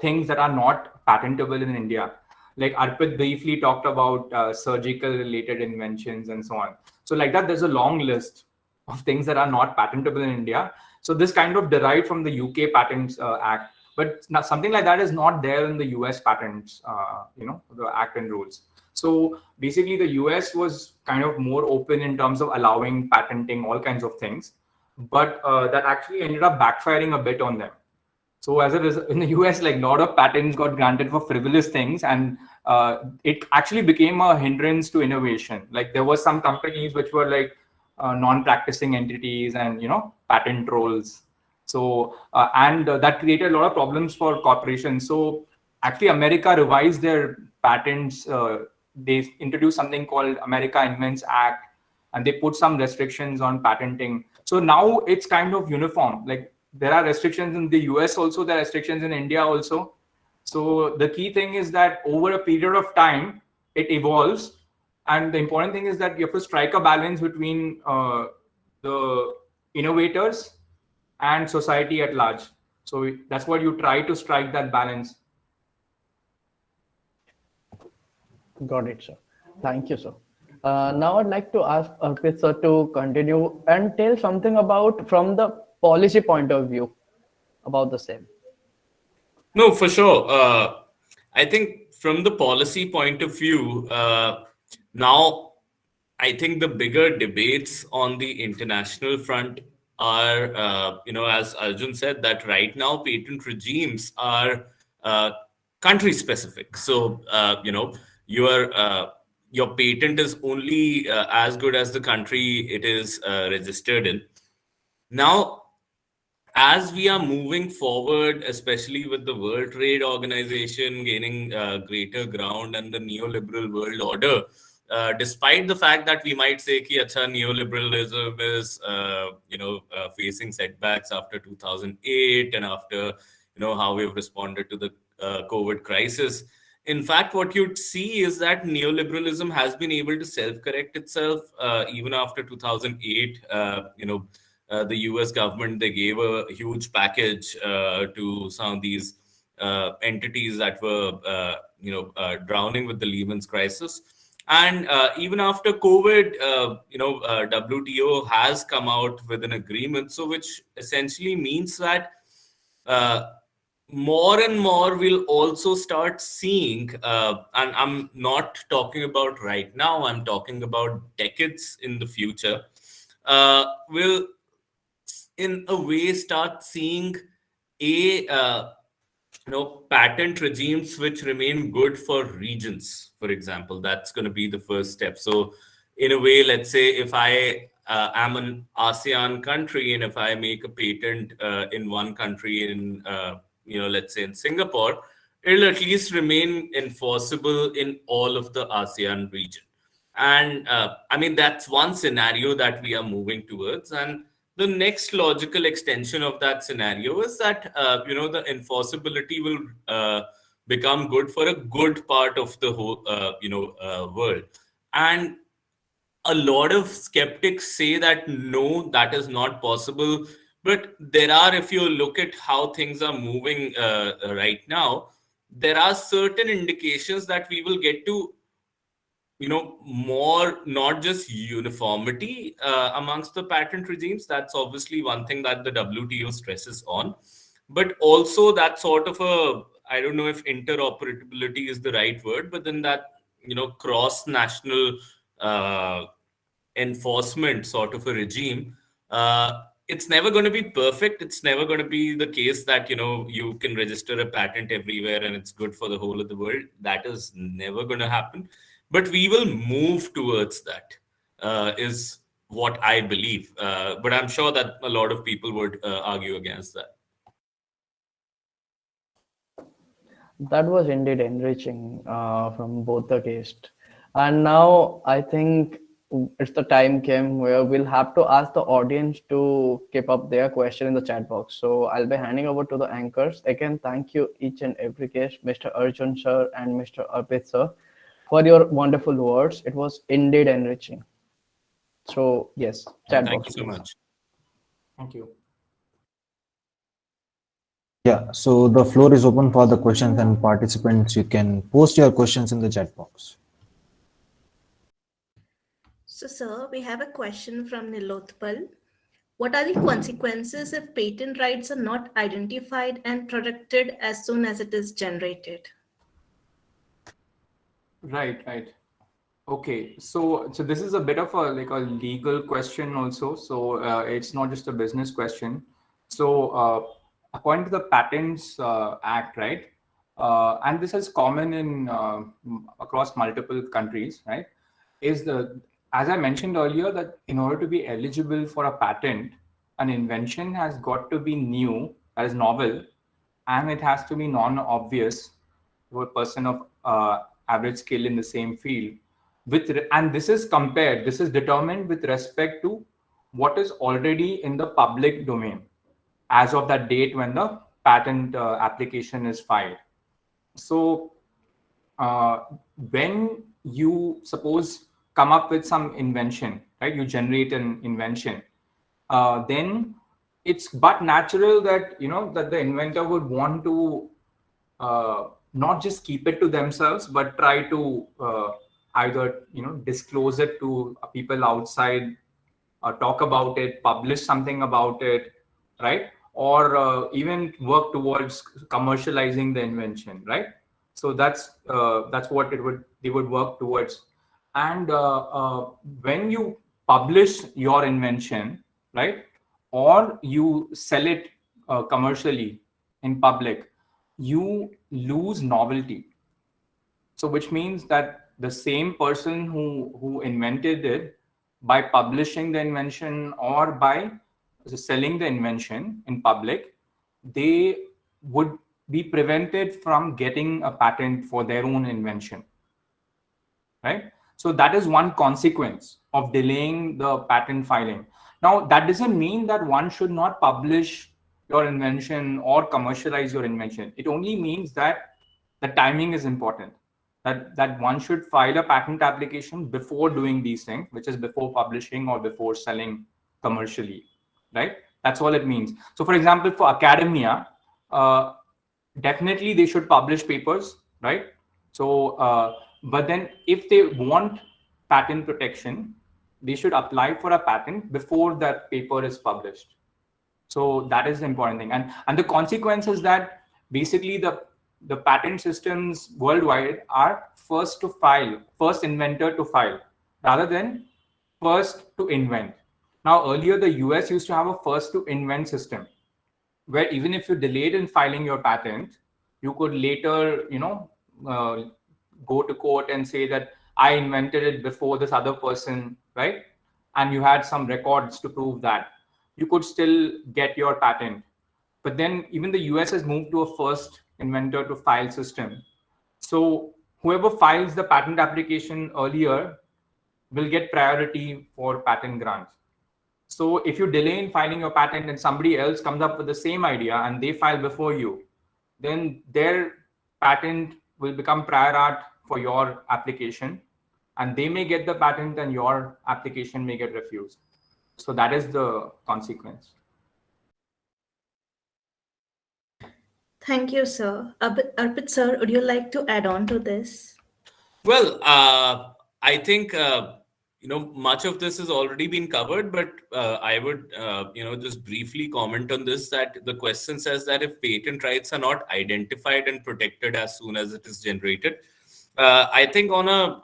things that are not patentable in India. Like Arpit briefly talked about surgical related inventions and so on. So like that, there's a long list of things that are not patentable in India. So this kind of derived from the UK Patents Act, but something like that is not there in the US patents, the act and rules. So basically the US was kind of more open in terms of allowing patenting all kinds of things, but that actually ended up backfiring a bit on them. So as a result, in the US, like a lot of patents got granted for frivolous things, and it actually became a hindrance to innovation. Like there were some companies which were like non-practicing entities and patent trolls, So that created a lot of problems for corporations. So actually, America revised their patents. They introduced something called America Invents Act, and they put some restrictions on patenting. So now it's kind of uniform. Like there are restrictions in the US also, there are restrictions in India also. So the key thing is that over a period of time, it evolves. And the important thing is that you have to strike a balance between the innovators and society at large. So that's what you try to strike that balance. Got it, sir. Thank you, sir. Now I'd like to ask Arpit sir to continue and tell something about from the policy point of view about the same. No, for sure. I think from the policy point of view, now I think the bigger debates on the international front are, as Arjun said, that right now patent regimes are country specific. So, your patent is only as good as the country it is registered in. Now, as we are moving forward, especially with the World Trade Organization gaining greater ground and the neoliberal world order, despite the fact that we might say that neoliberalism is, facing setbacks after 2008 and after, how we've responded to the COVID crisis. In fact, what you'd see is that neoliberalism has been able to self-correct itself even after 2008. The US government, they gave a huge package to some of these entities that were, drowning with the Lehman's crisis. And even after COVID, WTO has come out with an agreement, so which essentially means that more and more we'll also start seeing, and I'm not talking about right now, I'm talking about decades in the future, we'll in a way start seeing patent regimes which remain good for regions. For example, that's going to be the first step. So in a way, let's say if I am an ASEAN country and if I make a patent in one country in let's say in Singapore, it'll at least remain enforceable in all of the ASEAN region. And that's one scenario that we are moving towards. And the next logical extension of that scenario is that the enforceability will become good for a good part of the whole world. And a lot of skeptics say that no, that is not possible. But there are, if you look at how things are moving right now, there are certain indications that we will get to more, not just uniformity amongst the patent regimes. That's obviously one thing that the WTO stresses on, but also that sort of I don't know if interoperability is the right word, but then that, cross-national enforcement sort of a regime. It's never going to be perfect. It's never going to be the case that, you can register a patent everywhere and it's good for the whole of the world. That is never going to happen. But we will move towards that, is what I believe. But I'm sure that a lot of people would argue against that. That was indeed enriching from both the guests. And now I think it's the time came where we'll have to ask the audience to keep up their question in the chat box. So I'll be handing over to the anchors. Again, thank you each and every guest, Mr. Arjun sir and Mr. Arpit sir, for your wonderful words. It was indeed enriching. So yes, chat Thank box. you so much. Thank you. Yeah, so the floor is open for the questions, and participants, you can post your questions in the chat box. So, sir, we have a question from Nilotpal. What are the consequences if patent rights are not identified and protected as soon as it is generated? Right. Okay, so this is a bit of a legal question also. So it's not just a business question. So according to the Patents Act, right, and this is common in across multiple countries, right, is as I mentioned earlier, that in order to be eligible for a patent, an invention has got to be new, that is novel, and it has to be non-obvious to a person of average skill in the same field. And this is compared, this is determined with respect to what is already in the public domain as of that date when the patent application is filed. So when you suppose come up with some invention, right? You generate an invention, then it's but natural that that the inventor would want to not just keep it to themselves, but try to either disclose it to people outside, talk about it, publish something about it, right? Or even work towards commercializing the invention, right? So that's what they would work towards. And when you publish your invention, right, or you sell it commercially in public, you lose novelty. So which means that the same person who invented it, by publishing the invention or by selling the invention in public, they would be prevented from getting a patent for their own invention, right? So that is one consequence of delaying the patent filing. Now, that doesn't mean that one should not publish your invention or commercialize your invention. It only means that the timing is important, that one should file a patent application before doing these things, which is before publishing or before selling commercially, right? That's all it means. So for example, for academia, definitely they should publish papers, right? So but then if they want patent protection, they should apply for a patent before that paper is published. So that is the important thing. And the consequence is that basically the patent systems worldwide are first to file, first inventor to file, rather than first to invent. Now, earlier, the US used to have a first to invent system, where even if you delayed in filing your patent, you could later, go to court and say that I invented it before this other person, right? And you had some records to prove that. You could still get your patent. But then even the US has moved to a first inventor to file system. So whoever files the patent application earlier will get priority for patent grants. So if you delay in filing your patent and somebody else comes up with the same idea and they file before you, then their patent will become prior art for your application, and they may get the patent and your application may get refused. So that is the consequence. Thank you, sir. Arpit, sir, would you like to add on to this? Well, I think much of this has already been covered, but I would just briefly comment on this. That the question says that if patent rights are not identified and protected as soon as it is generated, I think on a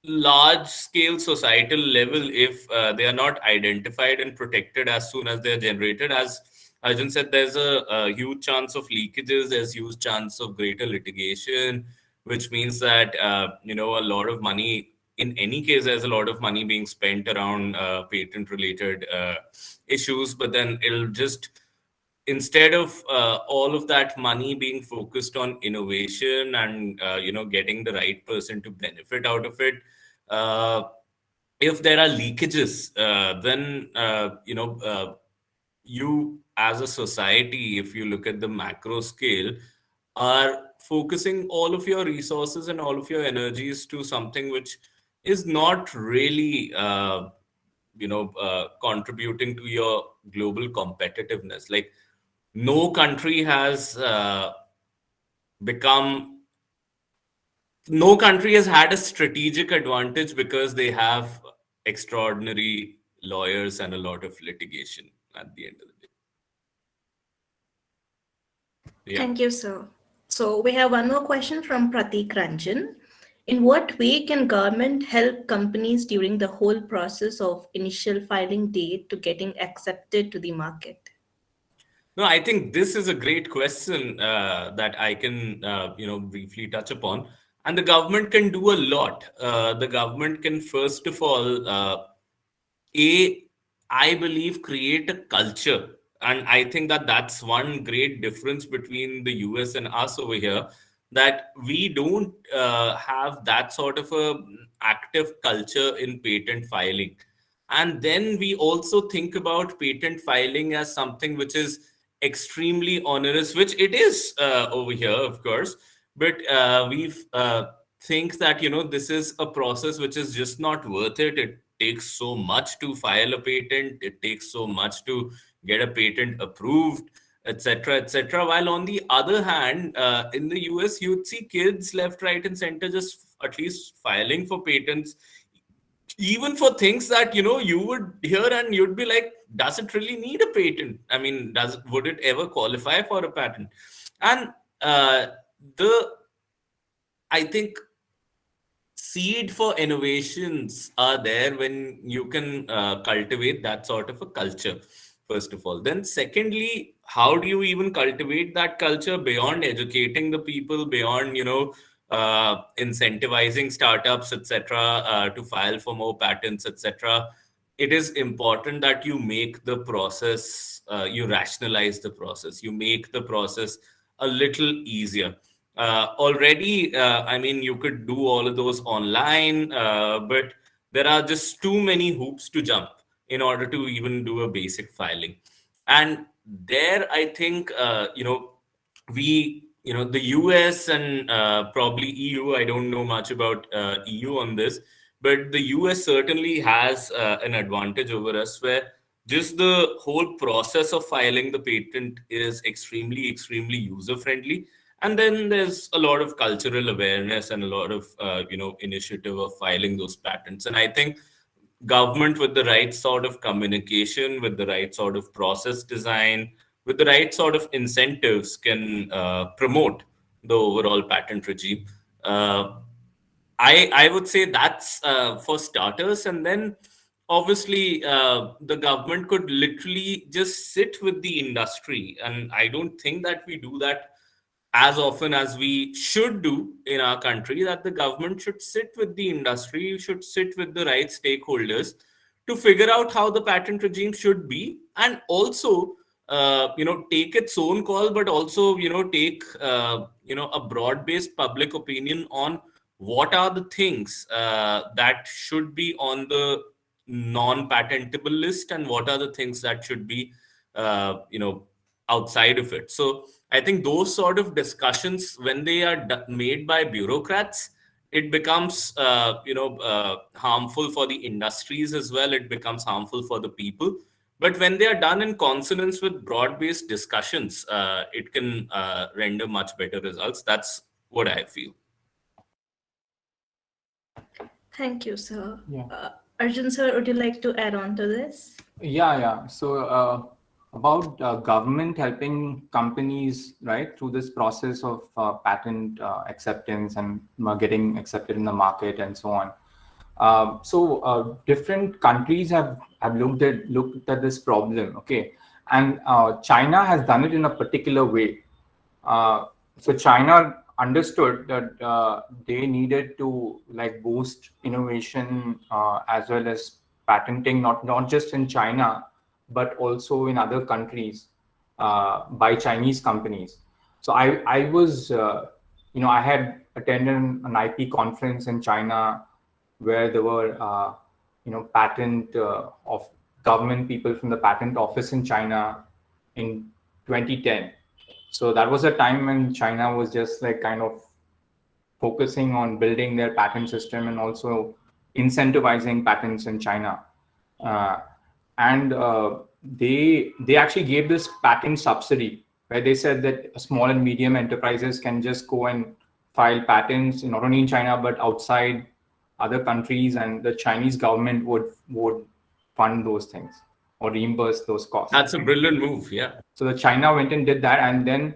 large scale societal level, if they are not identified and protected as soon as they are generated, as Arjun said, there's a huge chance of leakages, there's huge chance of greater litigation, which means that a lot of money, in any case, there's a lot of money being spent around patent related issues, but then it'll just, instead of all of that money being focused on innovation and getting the right person to benefit out of it, if there are leakages, then you as a society, if you look at the macro scale, are focusing all of your resources and all of your energies to something which is not really contributing to your global competitiveness. Like, no country has had a strategic advantage because they have extraordinary lawyers and a lot of litigation at the end of the day. Yeah. Thank you, sir. So we have one more question from Pratik Ranjan. In what way can government help companies during the whole process of initial filing date to getting accepted to the market? No, I think this is a great question that I can, briefly touch upon. And the government can do a lot. The government can, first of all, I believe, create a culture. And I think that that's one great difference between the US and us over here, that we don't have that sort of a active culture in patent filing. And then we also think about patent filing as something which is extremely onerous, which it is over here, of course. But we've think that, this is a process which is just not worth it. It takes so much to file a patent. It takes so much to get a patent approved, etc., etc. While on the other hand, in the US, you'd see kids left, right, and center just at least filing for patents, even for things that you would hear and you'd be like, does it really need a patent? I mean, would it ever qualify for a patent? And the I think seed for innovations are there when you can cultivate that sort of a culture, first of all. Then secondly, how do you even cultivate that culture beyond educating the people, beyond incentivizing startups, etc., to file for more patents, etc.? It is important that you make the process, you rationalize the process, you make the process a little easier. Already, I mean, you could do all of those online, but there are just too many hoops to jump in order to even do a basic filing. And there, I think, the US and probably EU, I don't know much about EU on this, but the US certainly has an advantage over us, where just the whole process of filing the patent is extremely, extremely user friendly. And then there's a lot of cultural awareness and a lot of initiative of filing those patents. And I think government, with the right sort of communication, with the right sort of process design, with the right sort of incentives, can promote the overall patent regime. I would say that's for starters. And then obviously the government could literally just sit with the industry, and I don't think that we do that as often as we should do in our country. That the government should sit with the industry, should sit with the right stakeholders to figure out how the patent regime should be, and also take its own call, but also take a broad based public opinion on what are the things that should be on the non patentable list, and what are the things that should be outside of it. So I think those sort of discussions, when they are made by bureaucrats, it becomes harmful for the industries as well. It becomes harmful for the people. But when they are done in consonance with broad-based discussions, it can render much better results. That's what I feel. Thank you, sir. Yeah. Arjun, sir, would you like to add on to this? Yeah. So about government helping companies, right, through this process of patent acceptance and getting accepted in the market and so on. So different countries have looked at this problem, okay, and China has done it in a particular way. So China understood that they needed to boost innovation as well as patenting, not just in China but also in other countries by Chinese companies. So I was I had attended an IP conference in China where there were patent of government people from the patent office in China in 2010. So that was a time when China was just kind of focusing on building their patent system and also incentivizing patents in China. And they actually gave this patent subsidy where they said that small and medium enterprises can just go and file patents not only in China but outside other countries, and the Chinese government would fund those things or reimburse those costs. That's a brilliant move, yeah. So the China went and did that, and then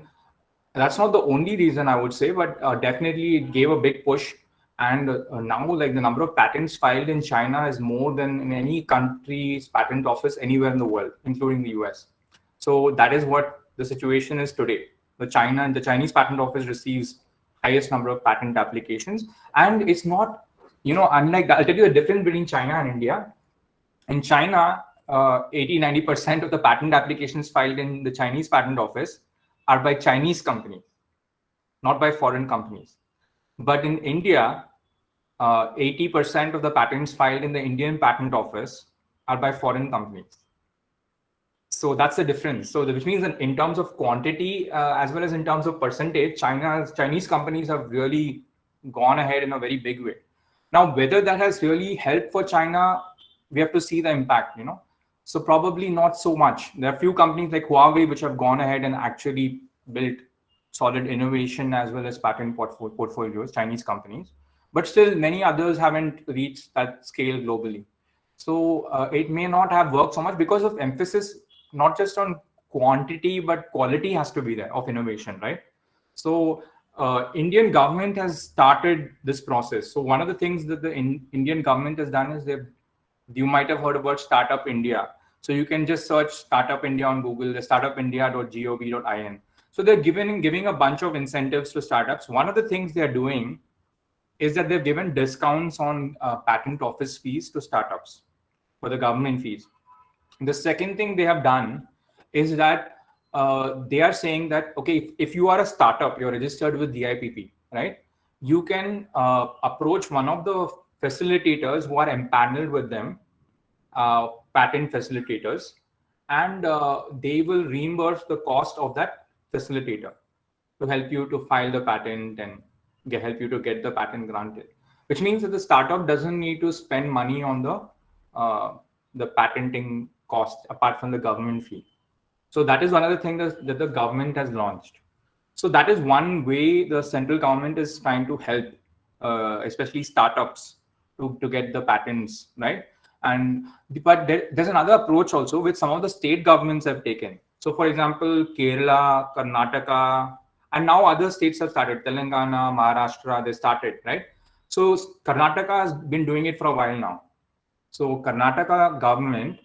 that's not the only reason I would say, but definitely it gave a big push. And now the number of patents filed in China is more than in any country's patent office anywhere in the world, including the US. So that is what the situation is today. The Chinese patent office receives highest number of patent applications, and it's not, unlike that. I'll tell you the difference between China and India. In China, 80-90% of the patent applications filed in the Chinese patent office are by Chinese companies, not by foreign companies. But in India, 80% of the patents filed in the Indian patent office are by foreign companies. So that's the difference. So which means that in terms of quantity as well as in terms of percentage, Chinese companies have really gone ahead in a very big way. Now, whether that has really helped for China, we have to see the impact, So probably not so much. There are a few companies like Huawei which have gone ahead and actually built solid innovation as well as patent portfolios, Chinese companies. But still, many others haven't reached that scale globally. So it may not have worked so much because of emphasis not just on quantity, but quality has to be there of innovation, right? So Indian government has started this process. So one of the things that the Indian government has done is you might have heard about Startup India. So you can just search Startup India on Google, the startupindia.gov.in. So they're giving a bunch of incentives to startups. One of the things they're doing is that they've given discounts on patent office fees to startups for the government fees. The second thing they have done is that they are saying that, okay, if you are a startup, you're registered with DIPP, right? You can approach one of the facilitators who are empaneled with them, patent facilitators, and they will reimburse the cost of that facilitator to help you to file the patent and help you to get the patent granted. Which means that the startup doesn't need to spend money on the patenting cost apart from the government fee. So that is one of the things that the government has launched. So that is one way the central government is trying to help, especially startups, to get the patents, right? But there's another approach also which some of the state governments have taken. So for example, Kerala, Karnataka, and now other states have started, Telangana, Maharashtra, they started, right? So Karnataka has been doing it for a while now. So Karnataka government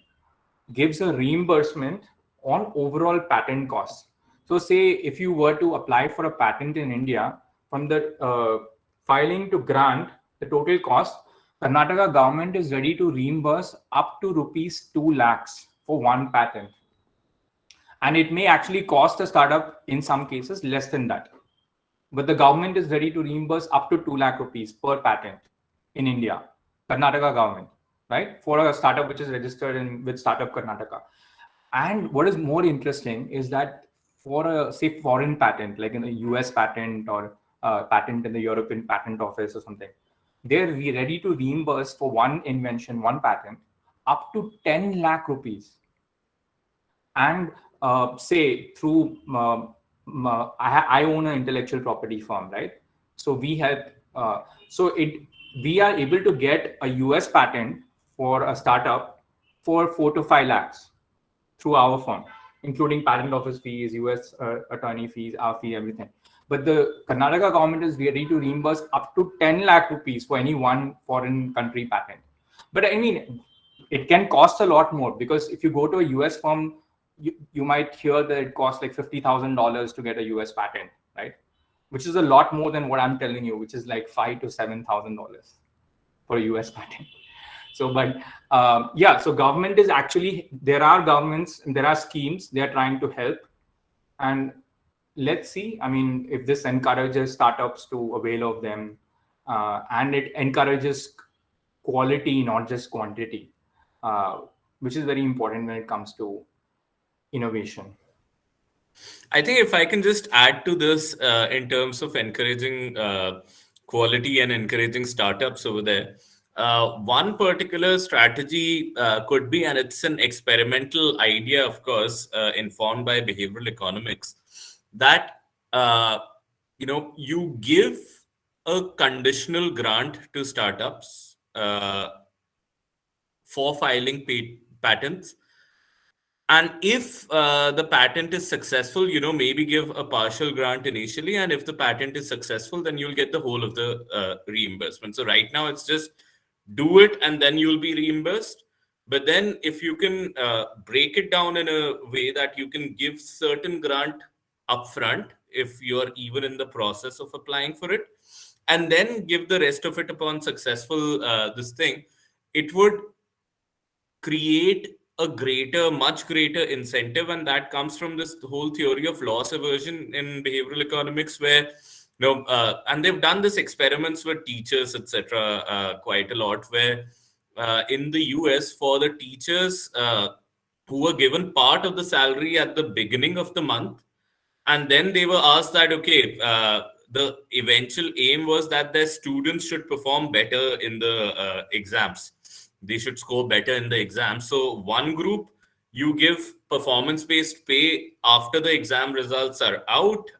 gives a reimbursement on overall patent costs. So say if you were to apply for a patent in India, from the filing to grant, the total cost, Karnataka government is ready to reimburse up to rupees 2 lakhs for one patent. And it may actually cost a startup in some cases less than that. But the government is ready to reimburse up to 2 lakh rupees per patent in India, Karnataka government, right? For a startup which is registered with Startup Karnataka. And what is more interesting is that for a, say, foreign patent, like in a US patent or a patent in the European Patent Office or something, they're ready to reimburse for one invention, one patent, up to 10 lakh rupees. And say through, I own an intellectual property firm, right? So we help, we are able to get a US patent for a startup for 4 to 5 lakhs through our firm, including patent office fees, US attorney fees, our fee, everything. But the Karnataka government is ready to reimburse up to 10 lakh rupees for any one foreign country patent. But I mean, it can cost a lot more, because if you go to a US firm, you might hear that it costs like $50,000 to get a US patent, right? Which is a lot more than what I'm telling you, which is like $5,000 to $7,000 for a US patent. So, but yeah, so government is actually, there are governments and there are schemes, they are trying to help. And let's see, I mean, if this encourages startups to avail of them, and it encourages quality, not just quantity, which is very important when it comes to innovation. I think if I can just add to this in terms of encouraging quality and encouraging startups over there, one particular strategy could be, and it's an experimental idea, of course, informed by behavioral economics, that you give a conditional grant to startups for filing patents. And if the patent is successful, maybe give a partial grant initially. And if the patent is successful, then you'll get the whole of the reimbursement. So right now it's just do it and then you'll be reimbursed. But then if you can break it down in a way that you can give certain grant upfront if you're even in the process of applying for it, and then give the rest of it upon successful this thing, it would create much greater incentive, and that comes from this whole theory of loss aversion in behavioral economics, where and they've done this experiments with teachers, etc., quite a lot, where in the US, for the teachers who were given part of the salary at the beginning of the month, and then they were asked that, okay, the eventual aim was that their students should perform better in the exams. They should score better in the exams. So one group, you give performance-based pay after the exam results are out.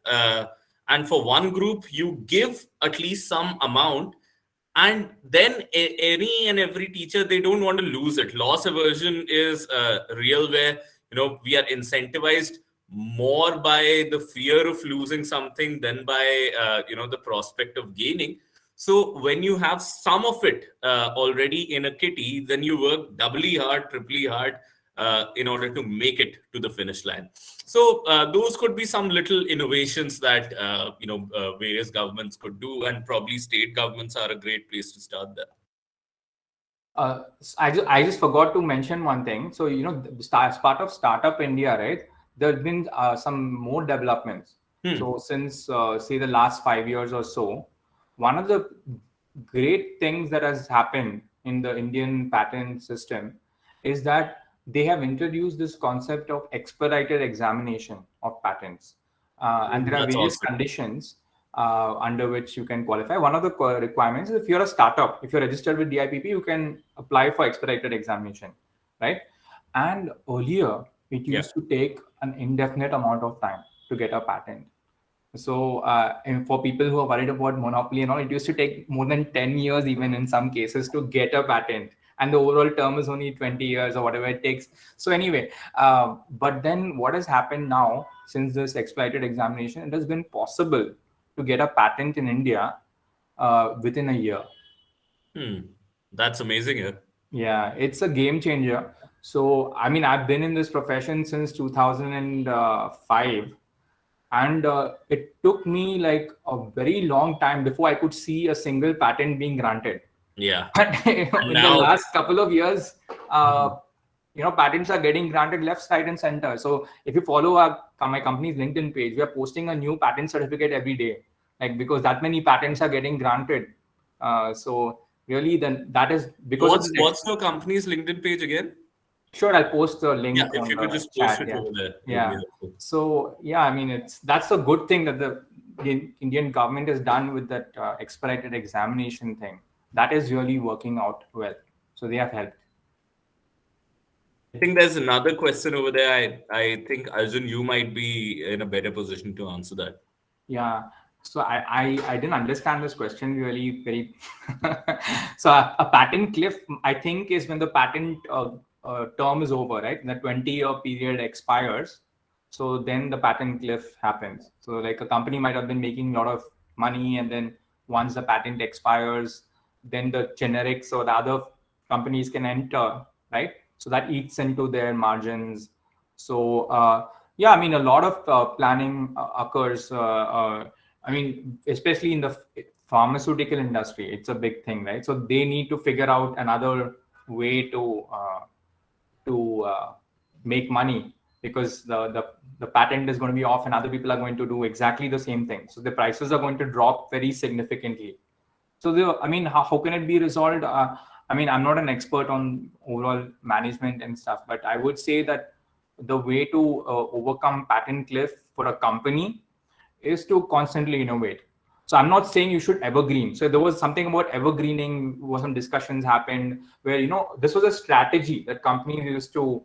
And for one group, you give at least some amount. And then any and every teacher, they don't want to lose it. Loss aversion is real, where we are incentivized more by the fear of losing something than by the prospect of gaining. So when you have some of it already in a kitty, then you work doubly hard, triply hard in order to make it to the finish line. So those could be some little innovations that various governments could do, and probably state governments are a great place to start there. I just forgot to mention one thing. So as part of Startup India, right? There have been some more developments. So since say the last 5 years or so, one of the great things that has happened in the Indian patent system is that they have introduced this concept of expedited examination of patents, and there are That's various awesome. conditions under which you can qualify. One of the requirements is if you're a startup, if you're registered with DIPP, you can apply for expedited examination, right? And earlier, it used to take an indefinite amount of time to get a patent. So and for people who are worried about monopoly and all, it used to take more than 10 years, even in some cases, to get a patent. And the overall term is only 20 years or whatever it takes. So anyway, but then what has happened now, since this expedited examination, it has been possible to get a patent in India within a year. That's amazing. Yeah, it's a game changer. So, I mean, I've been in this profession since 2005. And it took me like a very long time before I could see a single patent being granted. Yeah. But in the last couple of years, patents are getting granted left, right, and center. So if you follow my company's LinkedIn page, we are posting a new patent certificate every day, like because that many patents are getting granted. So really, then that is because what's your company's LinkedIn page again? Sure, I'll post the link. Yeah, if you could just post it over there. Yeah. So yeah, I mean, that's a good thing that the Indian government has done with that expedited examination thing. That is really working out well. So they have helped. I think there's another question over there. I think Arjun, you might be in a better position to answer that. Yeah. So I didn't understand this question really very. So a patent cliff, I think, is when the patent term is over, right? The 20-year period expires. So then the patent cliff happens. So like a company might have been making a lot of money, and then once the patent expires, then the generics or the other companies can enter, right? So that eats into their margins. So yeah, I mean, a lot of planning occurs. I mean, especially in the pharmaceutical industry, it's a big thing, right? So they need to figure out another way to make money, because the patent is going to be off and other people are going to do exactly the same thing. So the prices are going to drop very significantly. So I mean, how can it be resolved? I mean, I'm not an expert on overall management and stuff, but I would say that the way to overcome patent cliff for a company is to constantly innovate. So I'm not saying you should evergreen. So there was something about evergreening, some discussions happened where, this was a strategy that companies used to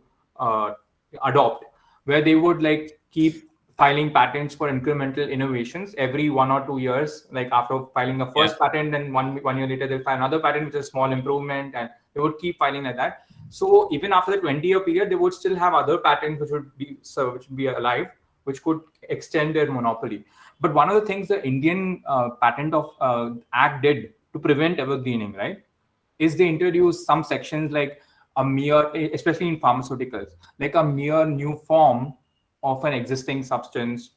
adopt, where they would like keep filing patents for incremental innovations every 1 or 2 years. Like after filing a first patent, then one year later, they'll file another patent, which is a small improvement, and they would keep filing like that. So even after the 20-year period, they would still have other patents which would be alive, which could extend their monopoly. But one of the things the Indian Patent Act did to prevent evergreening, right, is they introduced some sections like especially in pharmaceuticals, like a mere new form of an existing substance,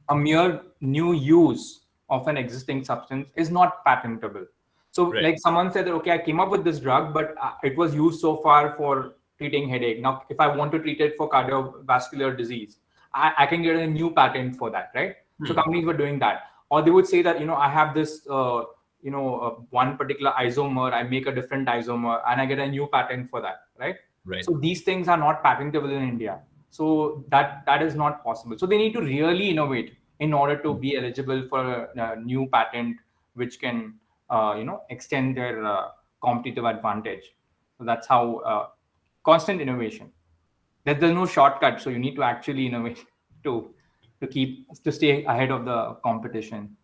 a mere new use of an existing substance is not patentable. So like someone said that, okay, I came up with this drug, but it was used so far for treating headache. Now, if I want to treat it for cardiovascular disease, I can get a new patent for that, right? So companies were doing that, or they would say that, I have this, one particular isomer, I make a different isomer, and I get a new patent for that, right? Right. So these things are not patentable in India. So that is not possible. So they need to really innovate in order to be eligible for a new patent, which can, extend their competitive advantage. So that's how constant innovation. There's no shortcut. So you need to actually innovate to stay ahead of the competition.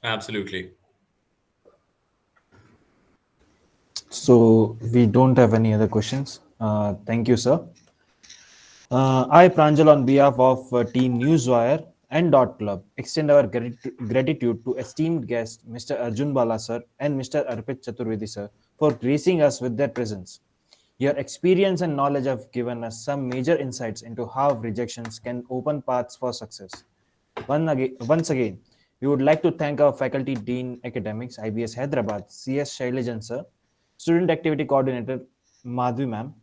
Absolutely. So we don't have any other questions. Thank you, sir. I, Pranjal, on behalf of Team Newswire and Dot Club, extend our gratitude to esteemed guests Mr. Arjun Bala sir and Mr. Arpit Chaturvedi sir for gracing us with their presence. Your experience and knowledge have given us some major insights into how rejections can open paths for success. Once again, we would like to thank our Faculty Dean Academics, IBS Hyderabad, CS Shailajan sir, Student Activity Coordinator Madhvi ma'am,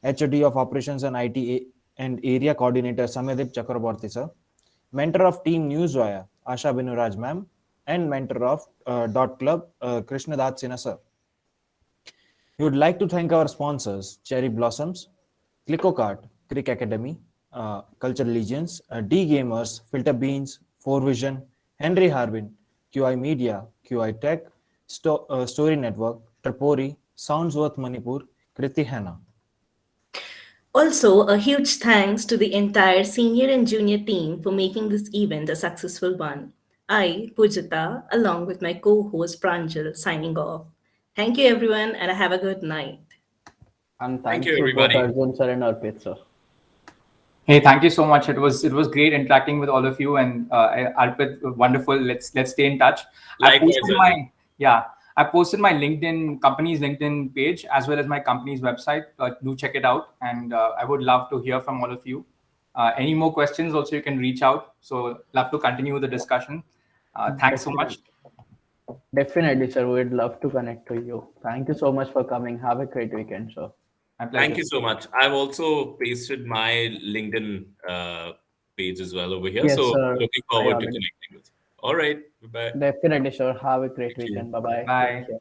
HOD of Operations and IT and Area Coordinator Samedeep Chakraborty sir, Mentor of Team Newswire Asha Binuraj ma'am, and Mentor of Dot Club Krishna Dat Sinha sir. We would like to thank our sponsors Cherry Blossoms, ClickoCart, Crick Academy, Cultural Legions, D Gamers, Filter Beans, 4Vision, Henry Harbin, QI Media, QI Tech, Story Network, Tripori, Soundsworth Manipur, Kriti Hannah. Also, a huge thanks to the entire senior and junior team for making this event a successful one. I, Pujita, along with my co-host Pranjal, signing off. Thank you, everyone, and have a good night. And Thank thank you, you everybody. both Arjun sir and Arpit sir. Hey, thank you so much. It was great interacting with all of you, and Arpit, wonderful. Let's stay in touch. Likewise, I posted my company's LinkedIn page as well as my company's website. Do check it out, and I would love to hear from all of you. Any more questions? Also, you can reach out. So, love to continue the discussion. Thanks so much. Definitely, sir. We'd love to connect to you. Thank you so much for coming. Have a great weekend, sir. My pleasure. Thank you so much. I've also pasted my LinkedIn page as well over here. Yes, so sir. looking I forward to already- connecting with you. All right. Bye-bye. Definitely, sir. Have a great Thank you. weekend. Bye-bye. Bye. Take care.